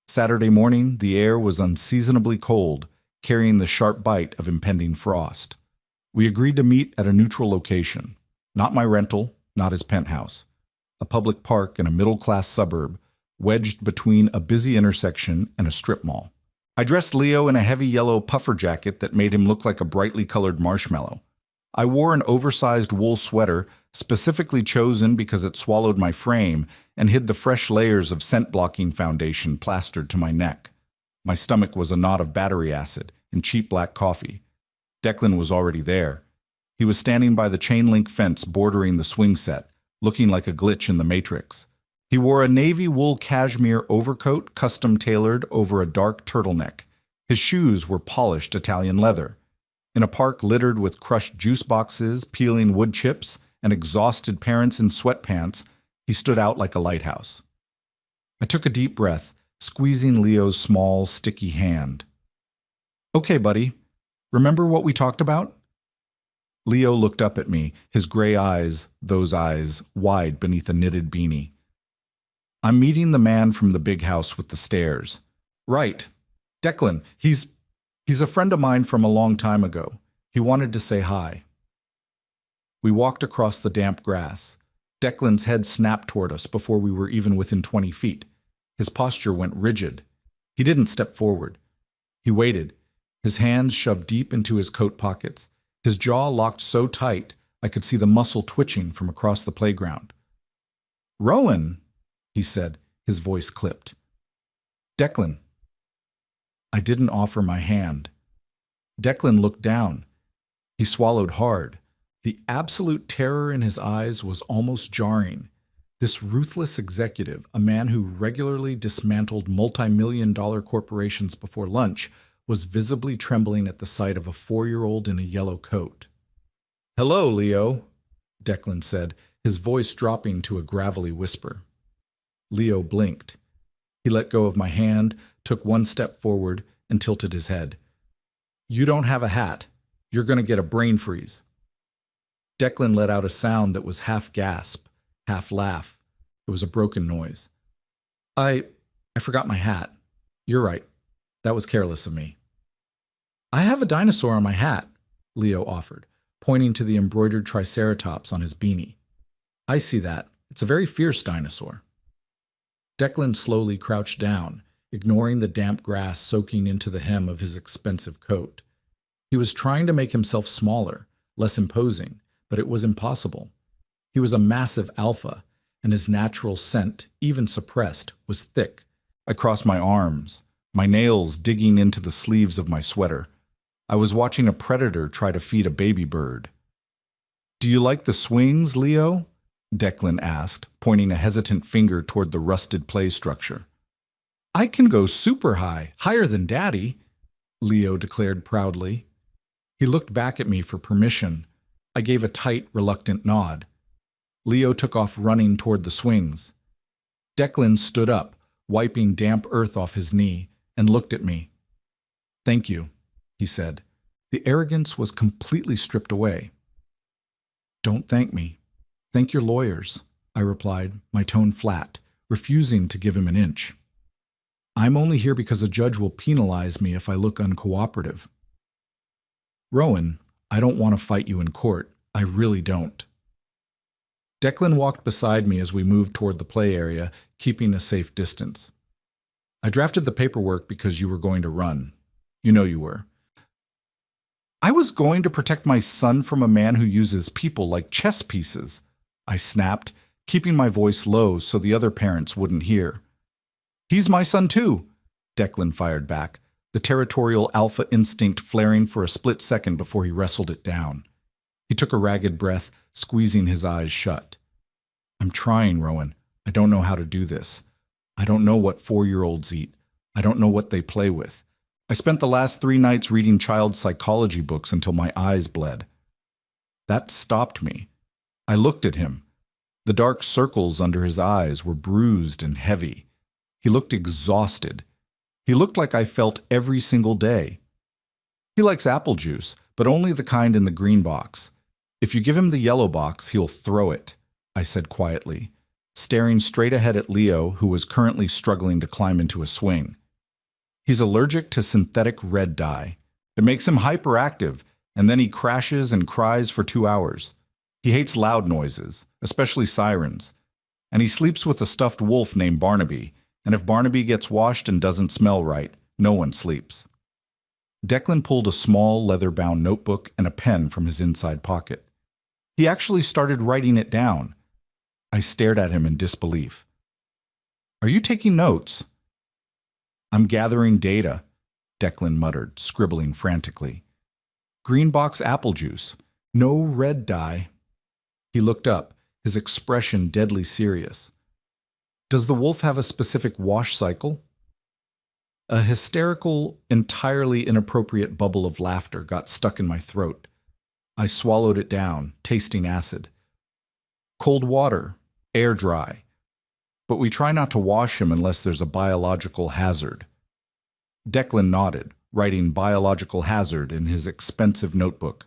Saturday morning, the air was unseasonably cold, carrying the sharp bite of impending frost. We agreed to meet at a neutral location, not my rental, not his penthouse, a public park in a middle-class suburb, wedged between a busy intersection and a strip mall. I dressed Leo in a heavy yellow puffer jacket that made him look like a brightly colored marshmallow. I wore an oversized wool sweater, specifically chosen because it swallowed my frame and hid the fresh layers of scent-blocking foundation plastered to my neck. My stomach was a knot of battery acid and cheap black coffee. Declan was already there. He was standing by the chain-link fence bordering the swing set, looking like a glitch in the Matrix. He wore a navy wool cashmere overcoat custom-tailored over a dark turtleneck. His shoes were polished Italian leather. In a park littered with crushed juice boxes, peeling wood chips, and exhausted parents in sweatpants, he stood out like a lighthouse. I took a deep breath, squeezing Leo's small, sticky hand. Okay, buddy. Remember what we talked about? Leo looked up at me, his gray eyes, those eyes, wide beneath a knitted beanie. I'm meeting the man from the big house with the stairs. Right. Declan, he's a friend of mine from a long time ago. He wanted to say hi. We walked across the damp grass. Declan's head snapped toward us before we were even within 20 feet. His posture went rigid. He didn't step forward. He waited, his hands shoved deep into his coat pockets, his jaw locked so tight I could see the muscle twitching from across the playground. "Rowan," he said, his voice clipped. "Declan." I didn't offer my hand. Declan looked down. He swallowed hard. The absolute terror in his eyes was almost jarring. This ruthless executive, a man who regularly dismantled multi-million-dollar corporations before lunch, was visibly trembling at the sight of a 4-year-old in a yellow coat. "Hello, Leo," Declan said, his voice dropping to a gravelly whisper. Leo blinked. He let go of my hand, took one step forward, and tilted his head. "You don't have a hat. You're going to get a brain freeze." Declan let out a sound that was half gasp, half laugh. It was a broken noise. I forgot my hat. You're right. That was careless of me." "I have a dinosaur on my hat," Leo offered, pointing to the embroidered triceratops on his beanie. "I see that. It's a very fierce dinosaur." Declan slowly crouched down, ignoring the damp grass soaking into the hem of his expensive coat. He was trying to make himself smaller, less imposing, but it was impossible. He was a massive alpha, and his natural scent, even suppressed, was thick. I crossed my arms, my nails digging into the sleeves of my sweater. I was watching a predator try to feed a baby bird. "Do you like the swings, Leo?" Declan asked, pointing a hesitant finger toward the rusted play structure. "I can go super high, higher than Daddy," Leo declared proudly. He looked back at me for permission. I gave a tight, reluctant nod. Leo took off running toward the swings. Declan stood up, wiping damp earth off his knee, and looked at me. "Thank you," he said. The arrogance was completely stripped away. "Don't thank me. Thank your lawyers," I replied, my tone flat, refusing to give him an inch. "I'm only here because a judge will penalize me if I look uncooperative." "Rowan, I don't want to fight you in court. I really don't." Declan walked beside me as we moved toward the play area, keeping a safe distance. "I drafted the paperwork because you were going to run. You know you were." "I was going to protect my son from a man who uses people like chess pieces," I snapped, keeping my voice low so the other parents wouldn't hear. "He's my son too," Declan fired back, the territorial alpha instinct flaring for a split second before he wrestled it down. He took a ragged breath, squeezing his eyes shut. "I'm trying, Rowan. I don't know how to do this. I don't know what 4-year-olds eat. I don't know what they play with. I spent the last 3 nights reading child psychology books until my eyes bled." That stopped me. I looked at him. The dark circles under his eyes were bruised and heavy. He looked exhausted. He looked like I felt every single day. "He likes apple juice, but only the kind in the green box. If you give him the yellow box, he'll throw it," I said quietly, staring straight ahead at Leo, who was currently struggling to climb into a swing. "He's allergic to synthetic red dye. It makes him hyperactive, and then he crashes and cries for 2 hours. He hates loud noises, especially sirens. And he sleeps with a stuffed wolf named Barnaby, and if Barnaby gets washed and doesn't smell right, no one sleeps." Declan pulled a small leather-bound notebook and a pen from his inside pocket. He actually started writing it down. I stared at him in disbelief. "Are you taking notes?" "I'm gathering data," Declan muttered, scribbling frantically. "Green box apple juice. No red dye." He looked up, his expression deadly serious. "Does the wolf have a specific wash cycle?" A hysterical, entirely inappropriate bubble of laughter got stuck in my throat. I swallowed it down, tasting acid. "Cold water, air dry. But we try not to wash him unless there's a biological hazard." Declan nodded, writing biological hazard in his expensive notebook.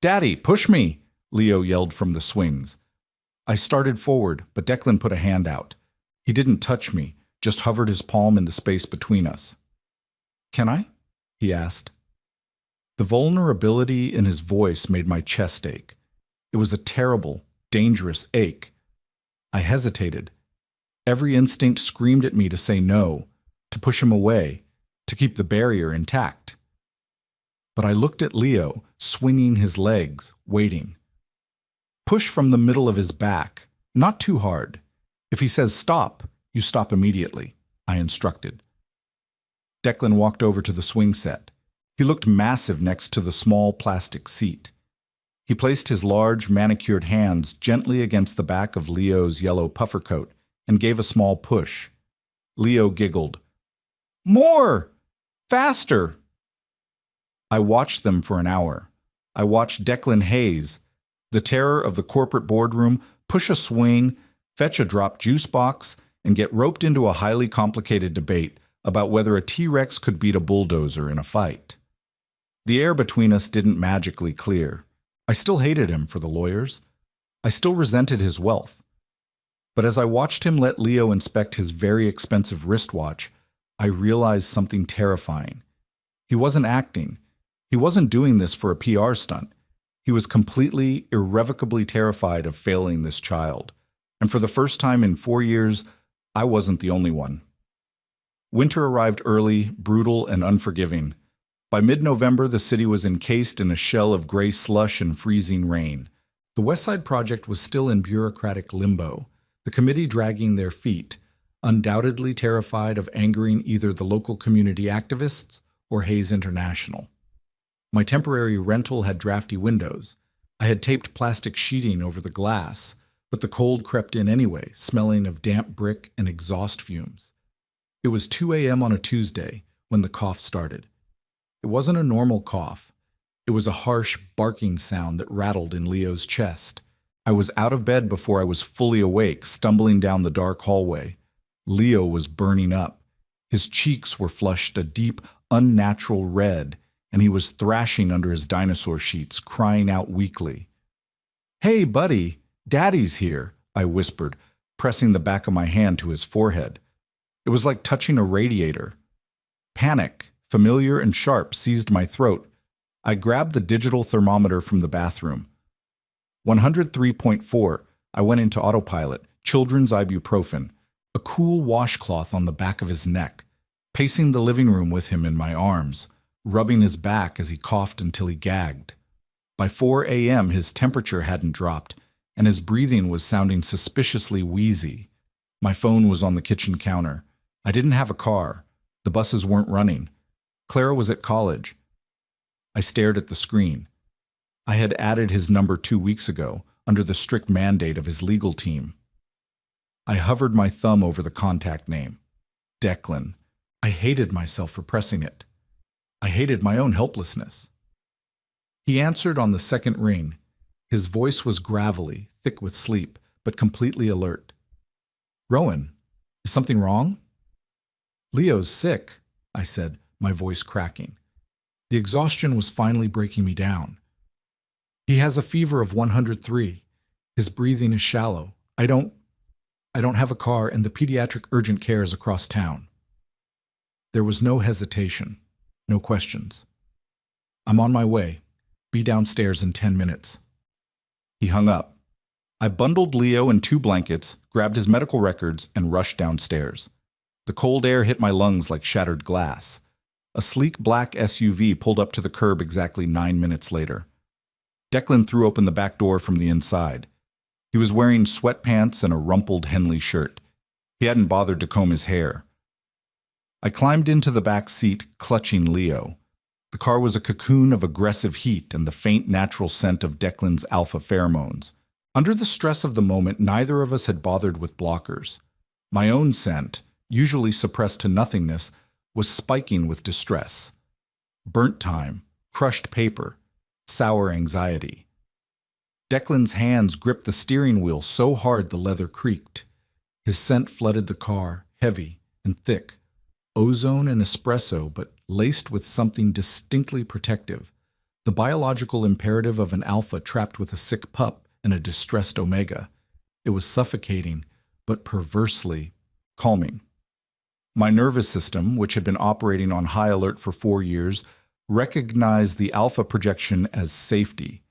"Daddy, push me!" Leo yelled from the swings. I started forward, but Declan put a hand out. He didn't touch me, just hovered his palm in the space between us. "Can I?" he asked. The vulnerability in his voice made my chest ache. It was a terrible, dangerous ache, I hesitated. Every instinct screamed at me to say no, to push him away, to keep the barrier intact. But I looked at Leo, swinging his legs, waiting. Push from the middle of his back, not too hard. If he says stop, you stop immediately, I instructed. Declan walked over to the swing set. He looked massive next to the small plastic seat. He placed his large, manicured hands gently against the back of Leo's yellow puffer coat and gave a small push. Leo giggled. More! Faster! I watched them for an hour. I watched Declan Hayes, the terror of the corporate boardroom, push a swing, fetch a drop juice box, and get roped into a highly complicated debate about whether a T-Rex could beat a bulldozer in a fight. The air between us didn't magically clear. I still hated him for the lawyers. I still resented his wealth. But as I watched him let Leo inspect his very expensive wristwatch, I realized something terrifying. He wasn't acting. He wasn't doing this for a PR stunt. He was completely, irrevocably terrified of failing this child. And for the first time in 4 years, I wasn't the only one. Winter arrived early, brutal, and unforgiving. By mid-November, the city was encased in a shell of gray slush and freezing rain. The West Side Project was still in bureaucratic limbo, the committee dragging their feet, undoubtedly terrified of angering either the local community activists or Hayes International. My temporary rental had drafty windows. I had taped plastic sheeting over the glass, but the cold crept in anyway, smelling of damp brick and exhaust fumes. It was 2 a.m. on a Tuesday when the cough started. It wasn't a normal cough. It was a harsh, barking sound that rattled in Leo's chest. I was out of bed before I was fully awake, stumbling down the dark hallway. Leo was burning up. His cheeks were flushed a deep, unnatural red, and he was thrashing under his dinosaur sheets, crying out weakly. "Hey, buddy, Daddy's here," I whispered, pressing the back of my hand to his forehead. It was like touching a radiator. Panic, familiar and sharp, seized my throat. I grabbed the digital thermometer from the bathroom. 103.4, I went into autopilot, children's ibuprofen, a cool washcloth on the back of his neck, pacing the living room with him in my arms, rubbing his back as he coughed until he gagged. By 4 a.m. his temperature hadn't dropped, and his breathing was sounding suspiciously wheezy. My phone was on the kitchen counter. I didn't have a car. The buses weren't running. Clara was at college. I stared at the screen. I had added his number 2 weeks ago, under the strict mandate of his legal team. I hovered my thumb over the contact name. Declan. I hated myself for pressing it. I hated my own helplessness. He answered on the second ring. His voice was gravelly, thick with sleep, but completely alert. "Rowan, is something wrong?" "Leo's sick," I said, my voice cracking. The exhaustion was finally breaking me down. "He has a fever of 103. His breathing is shallow. I don't have a car, and the pediatric urgent care is across town." There was no hesitation, no questions. "I'm on my way. Be downstairs in 10 minutes. He hung up. I bundled Leo in 2 blankets, grabbed his medical records, and rushed downstairs. The cold air hit my lungs like shattered glass. A sleek black SUV pulled up to the curb exactly 9 minutes later. Declan threw open the back door from the inside. He was wearing sweatpants and a rumpled Henley shirt. He hadn't bothered to comb his hair. I climbed into the back seat, clutching Leo. The car was a cocoon of aggressive heat and the faint natural scent of Declan's alpha pheromones. Under the stress of the moment, neither of us had bothered with blockers. My own scent, usually suppressed to nothingness, was spiking with distress. Burnt time, crushed paper, sour anxiety. Declan's hands gripped the steering wheel so hard the leather creaked. His scent flooded the car, heavy and thick. Ozone and espresso, but laced with something distinctly protective. The biological imperative of an alpha trapped with a sick pup and a distressed omega. It was suffocating, but perversely calming. My nervous system, which had been operating on high alert for 4 years, recognized the alpha projection as safety.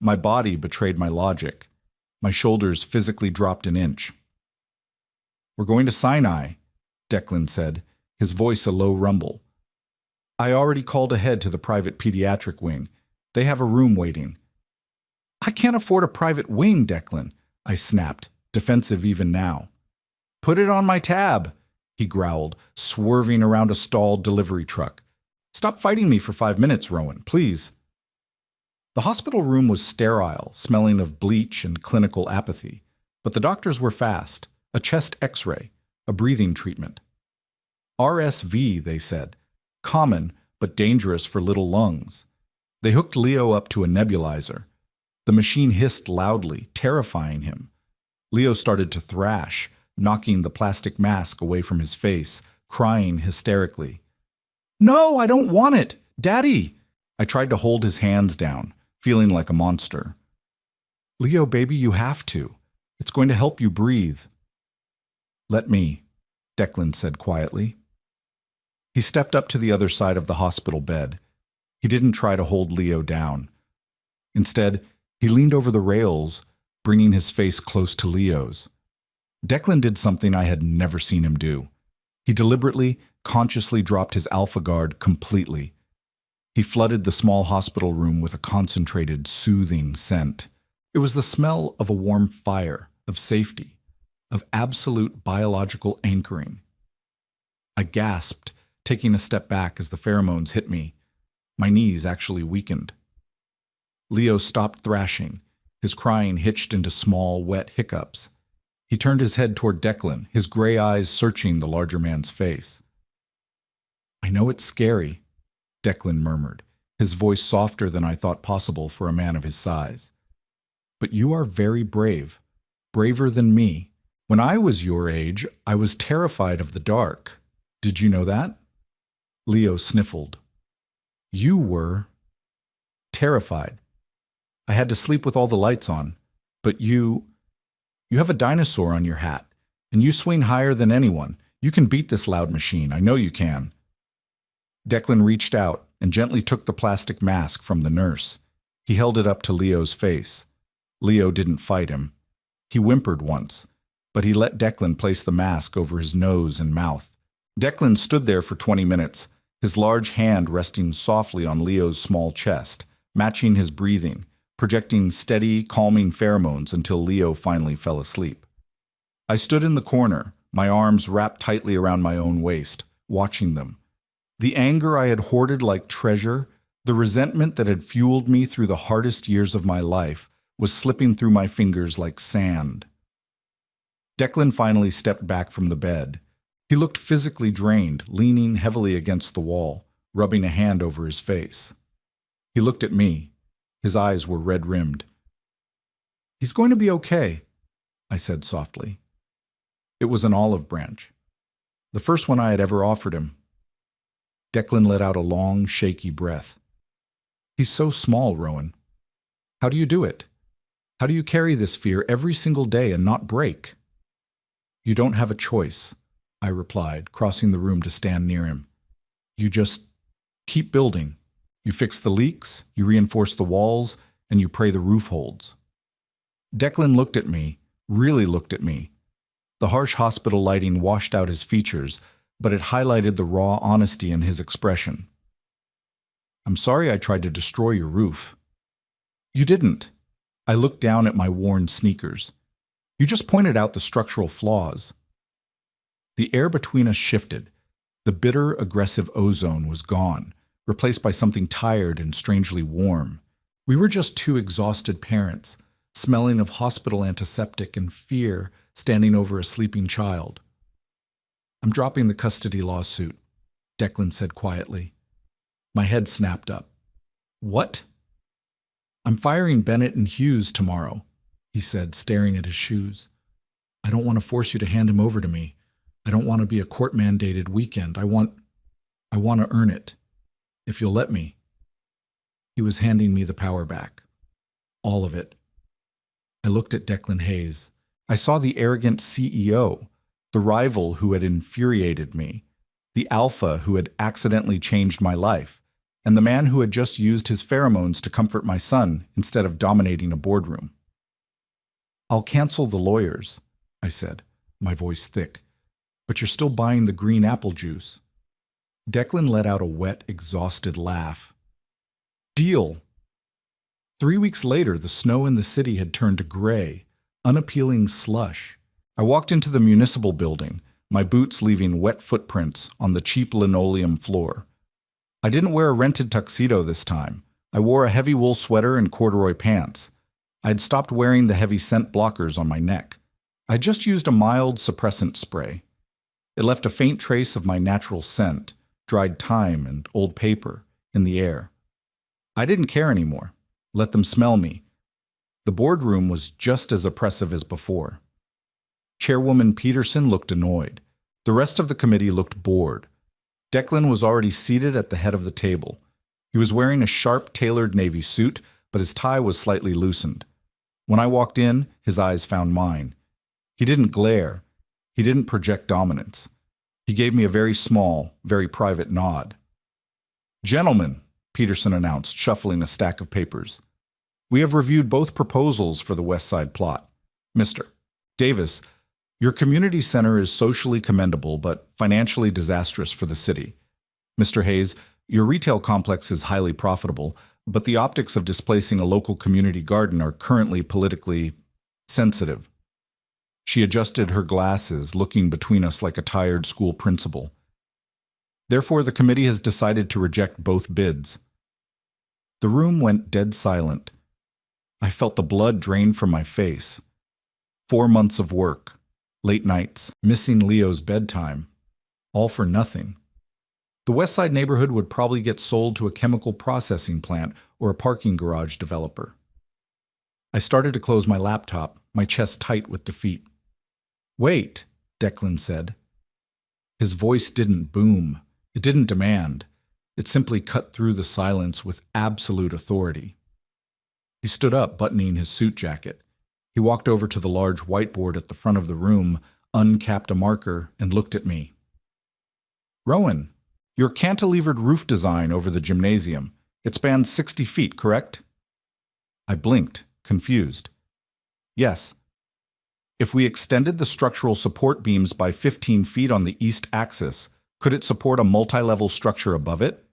My body betrayed my logic. My shoulders physically dropped an inch. We're going to Sinai, Declan said, his voice a low rumble. I already called ahead to the private pediatric wing. They have a room waiting. I can't afford a private wing, Declan, I snapped, defensive even now. Put it on my tab, he growled, swerving around a stalled delivery truck. Stop fighting me for 5 minutes, Rowan, please. The hospital room was sterile, smelling of bleach and clinical apathy, but the doctors were fast. A chest x-ray, a breathing treatment. RSV, they said. Common, but dangerous for little lungs. They hooked Leo up to a nebulizer. The machine hissed loudly, terrifying him. Leo started to thrash, knocking the plastic mask away from his face, crying hysterically. No, I don't want it! Daddy! I tried to hold his hands down, feeling like a monster. Leo, baby, you have to. It's going to help you breathe. Let me, Declan said quietly. He stepped up to the other side of the hospital bed. He didn't try to hold Leo down. Instead, he leaned over the rails, bringing his face close to Leo's. Declan did something I had never seen him do. He deliberately, consciously dropped his alpha guard completely. He flooded the small hospital room with a concentrated, soothing scent. It was the smell of a warm fire, of safety, of absolute biological anchoring. I gasped, taking a step back as the pheromones hit me. My knees actually weakened. Leo stopped thrashing, his crying hitched into small, wet hiccups. He turned his head toward Declan, his gray eyes searching the larger man's face. I know it's scary, Declan murmured, his voice softer than I thought possible for a man of his size. But you are very brave, braver than me. When I was your age, I was terrified of the dark. Did you know that? Leo sniffled. You were terrified. I had to sleep with all the lights on. But you have a dinosaur on your hat, and you swing higher than anyone. You can beat this loud machine. I know you can. Declan reached out and gently took the plastic mask from the nurse. He held it up to Leo's face. Leo didn't fight him. He whimpered once, but he let Declan place the mask over his nose and mouth. Declan stood there for 20 minutes, his large hand resting softly on Leo's small chest, matching his breathing, projecting steady, calming pheromones until Leo finally fell asleep. I stood in the corner, my arms wrapped tightly around my own waist, watching them. The anger I had hoarded like treasure, the resentment that had fueled me through the hardest years of my life, was slipping through my fingers like sand. Declan finally stepped back from the bed. He looked physically drained, leaning heavily against the wall, rubbing a hand over his face. He looked at me. His eyes were red-rimmed. He's going to be okay, I said softly. It was an olive branch, the first one I had ever offered him. Declan let out a long, shaky breath. He's so small, Rowan. How do you do it? How do you carry this fear every single day and not break? You don't have a choice, I replied, crossing the room to stand near him. You just keep building. You fix the leaks, you reinforce the walls, and you pray the roof holds. Declan looked at me, really looked at me. The harsh hospital lighting washed out his features, but it highlighted the raw honesty in his expression. I'm sorry I tried to destroy your roof. You didn't. I looked down at my worn sneakers. You just pointed out the structural flaws. The air between us shifted. The bitter, aggressive ozone was gone, replaced by something tired and strangely warm. We were just two exhausted parents, smelling of hospital antiseptic and fear standing over a sleeping child. I'm dropping the custody lawsuit, Declan said quietly. My head snapped up. What? I'm firing Bennett and Hughes tomorrow, he said, staring at his shoes. I don't want to force you to hand him over to me. I don't want to be a court-mandated weekend. I want to earn it. If you'll let me. He was handing me the power back. All of it. I looked at Declan Hayes. I saw the arrogant CEO, the rival who had infuriated me, the alpha who had accidentally changed my life, and the man who had just used his pheromones to comfort my son instead of dominating a boardroom. I'll cancel the lawyers, I said, my voice thick. But you're still buying the green apple juice. Declan let out a wet, exhausted laugh. Deal! 3 weeks later, the snow in the city had turned to gray, unappealing slush. I walked into the municipal building, my boots leaving wet footprints on the cheap linoleum floor. I didn't wear a rented tuxedo this time. I wore a heavy wool sweater and corduroy pants. I had stopped wearing the heavy scent blockers on my neck. I just used a mild suppressant spray. It left a faint trace of my natural scent, dried thyme and old paper, in the air. I didn't care anymore. Let them smell me. The boardroom was just as oppressive as before. Chairwoman Peterson looked annoyed. The rest of the committee looked bored. Declan was already seated at the head of the table. He was wearing a sharp, tailored navy suit, but his tie was slightly loosened. When I walked in, his eyes found mine. He didn't glare. He didn't project dominance. He gave me a very small, very private nod. "Gentlemen," Peterson announced, shuffling a stack of papers, "we have reviewed both proposals for the West Side plot. Mr. Davis, your community center is socially commendable but financially disastrous for the city. Mr. Hayes, your retail complex is highly profitable, but the optics of displacing a local community garden are currently politically sensitive." She adjusted her glasses, looking between us like a tired school principal. "Therefore, the committee has decided to reject both bids." The room went dead silent. I felt the blood drain from my face. 4 months of work, late nights, missing Leo's bedtime, all for nothing. The West Side neighborhood would probably get sold to a chemical processing plant or a parking garage developer. I started to close my laptop, my chest tight with defeat. "Wait," Declan said. His voice didn't boom. It didn't demand. It simply cut through the silence with absolute authority. He stood up, buttoning his suit jacket. He walked over to the large whiteboard at the front of the room, uncapped a marker, and looked at me. "Rowan, your cantilevered roof design over the gymnasium. It spans 60 feet, correct?" I blinked, confused. "Yes." "If we extended the structural support beams by 15 feet on the east axis, could it support a multi-level structure above it?"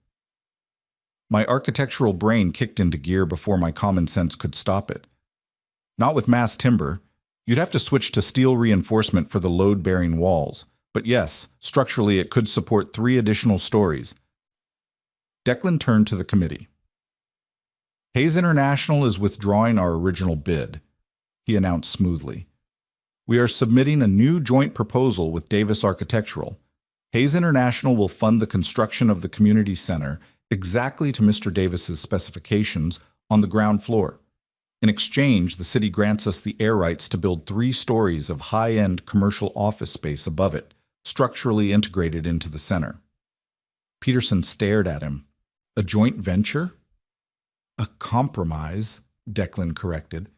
My architectural brain kicked into gear before my common sense could stop it. "Not with mass timber. You'd have to switch to steel reinforcement for the load-bearing walls. But yes, structurally it could support 3 additional stories." Declan turned to the committee. "Hayes International is withdrawing our original bid," he announced smoothly. "We are submitting a new joint proposal with Davis Architectural. Hayes International will fund the construction of the community center exactly to Mr. Davis's specifications on the ground floor. In exchange, the city grants us the air rights to build 3 stories of high-end commercial office space above it, structurally integrated into the center." Peterson stared at him. "A joint venture?" "A compromise," Declan corrected.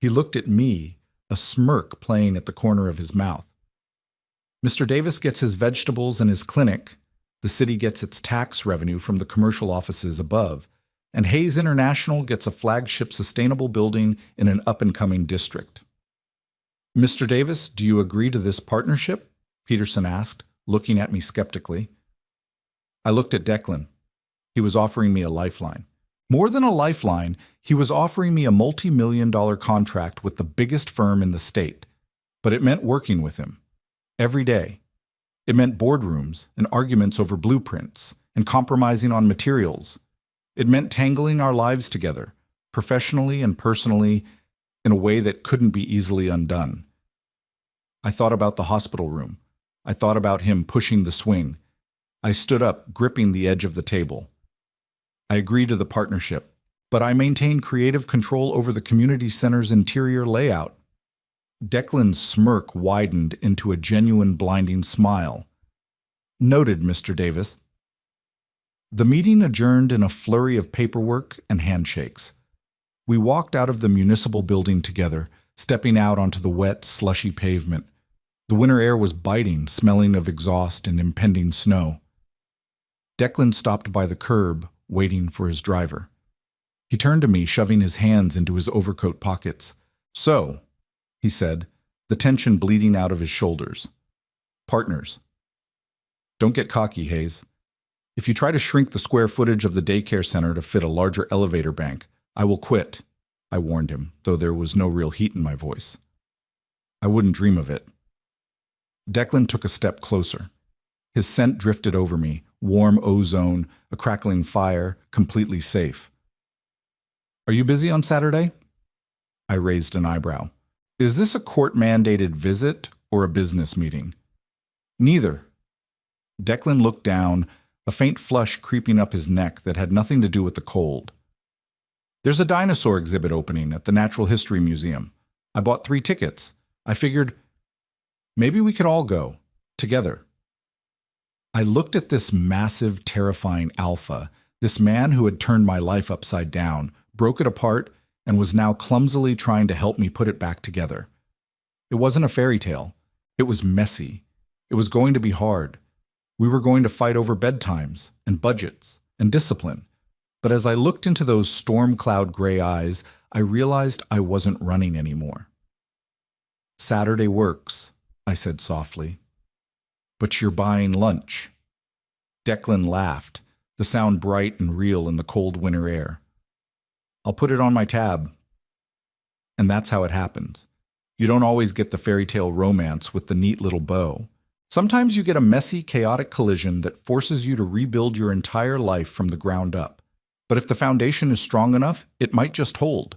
He looked at me, a smirk playing at the corner of his mouth. "Mr. Davis gets his vegetables and his clinic. The city gets its tax revenue from the commercial offices above. And Hayes International gets a flagship sustainable building in an up-and-coming district." "Mr. Davis, do you agree to this partnership?" Peterson asked, looking at me skeptically. I looked at Declan. He was offering me a lifeline. More than a lifeline, he was offering me a multi-million-dollar contract with the biggest firm in the state. But it meant working with him. Every day. It meant boardrooms and arguments over blueprints and compromising on materials. It meant tangling our lives together, professionally and personally, in a way that couldn't be easily undone. I thought about the hospital room. I thought about him pushing the swing. I stood up, gripping the edge of the table. I agreed to the partnership, but I maintained creative control over the community center's interior layout. Declan's smirk widened into a genuine blinding smile. "Noted, Mr. Davis." The meeting adjourned in a flurry of paperwork and handshakes. We walked out of the municipal building together, stepping out onto the wet, slushy pavement. The winter air was biting, smelling of exhaust and impending snow. Declan stopped by the curb, waiting for his driver. He turned to me, shoving his hands into his overcoat pockets. "So," he said, the tension bleeding out of his shoulders, Partners. Don't get cocky, Hayes. If you try to shrink the square footage of the daycare center to fit a larger elevator bank, I will quit, I warned him, though there was no real heat in my voice. I wouldn't dream of it. Declan took a step closer. His scent drifted over me, warm ozone, a crackling fire, completely safe. Are you busy on Saturday? I raised an eyebrow. Is this a court-mandated visit or a business meeting? Neither. Declan looked down, a faint flush creeping up his neck that had nothing to do with the cold. There's a dinosaur exhibit opening at the Natural History Museum. I bought 3 tickets. I figured maybe we could all go, together. I looked at this massive, terrifying alpha, this man who had turned my life upside down, broke it apart, and was now clumsily trying to help me put it back together. It wasn't a fairy tale. It was messy. It was going to be hard. We were going to fight over bedtimes and budgets and discipline. But as I looked into those storm cloud gray eyes, I realized I wasn't running anymore. Saturday works, I said softly. But you're buying lunch. Declan laughed, the sound bright and real in the cold winter air. I'll put it on my tab. And that's how it happens. You don't always get the fairy tale romance with the neat little bow. Sometimes you get a messy, chaotic collision that forces you to rebuild your entire life from the ground up. But if the foundation is strong enough, it might just hold.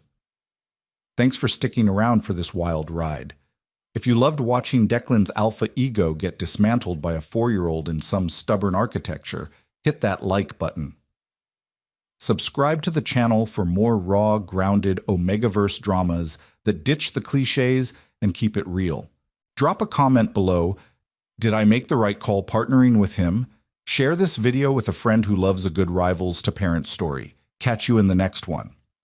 Thanks for sticking around for this wild ride. If you loved watching Declan's alpha ego get dismantled by a 4-year-old in some stubborn architecture, hit that like button. Subscribe to the channel for more raw, grounded Omegaverse dramas that ditch the cliches and keep it real. Drop a comment below. Did I make the right call partnering with him? Share this video with a friend who loves a good rivals to parents story. Catch you in the next one.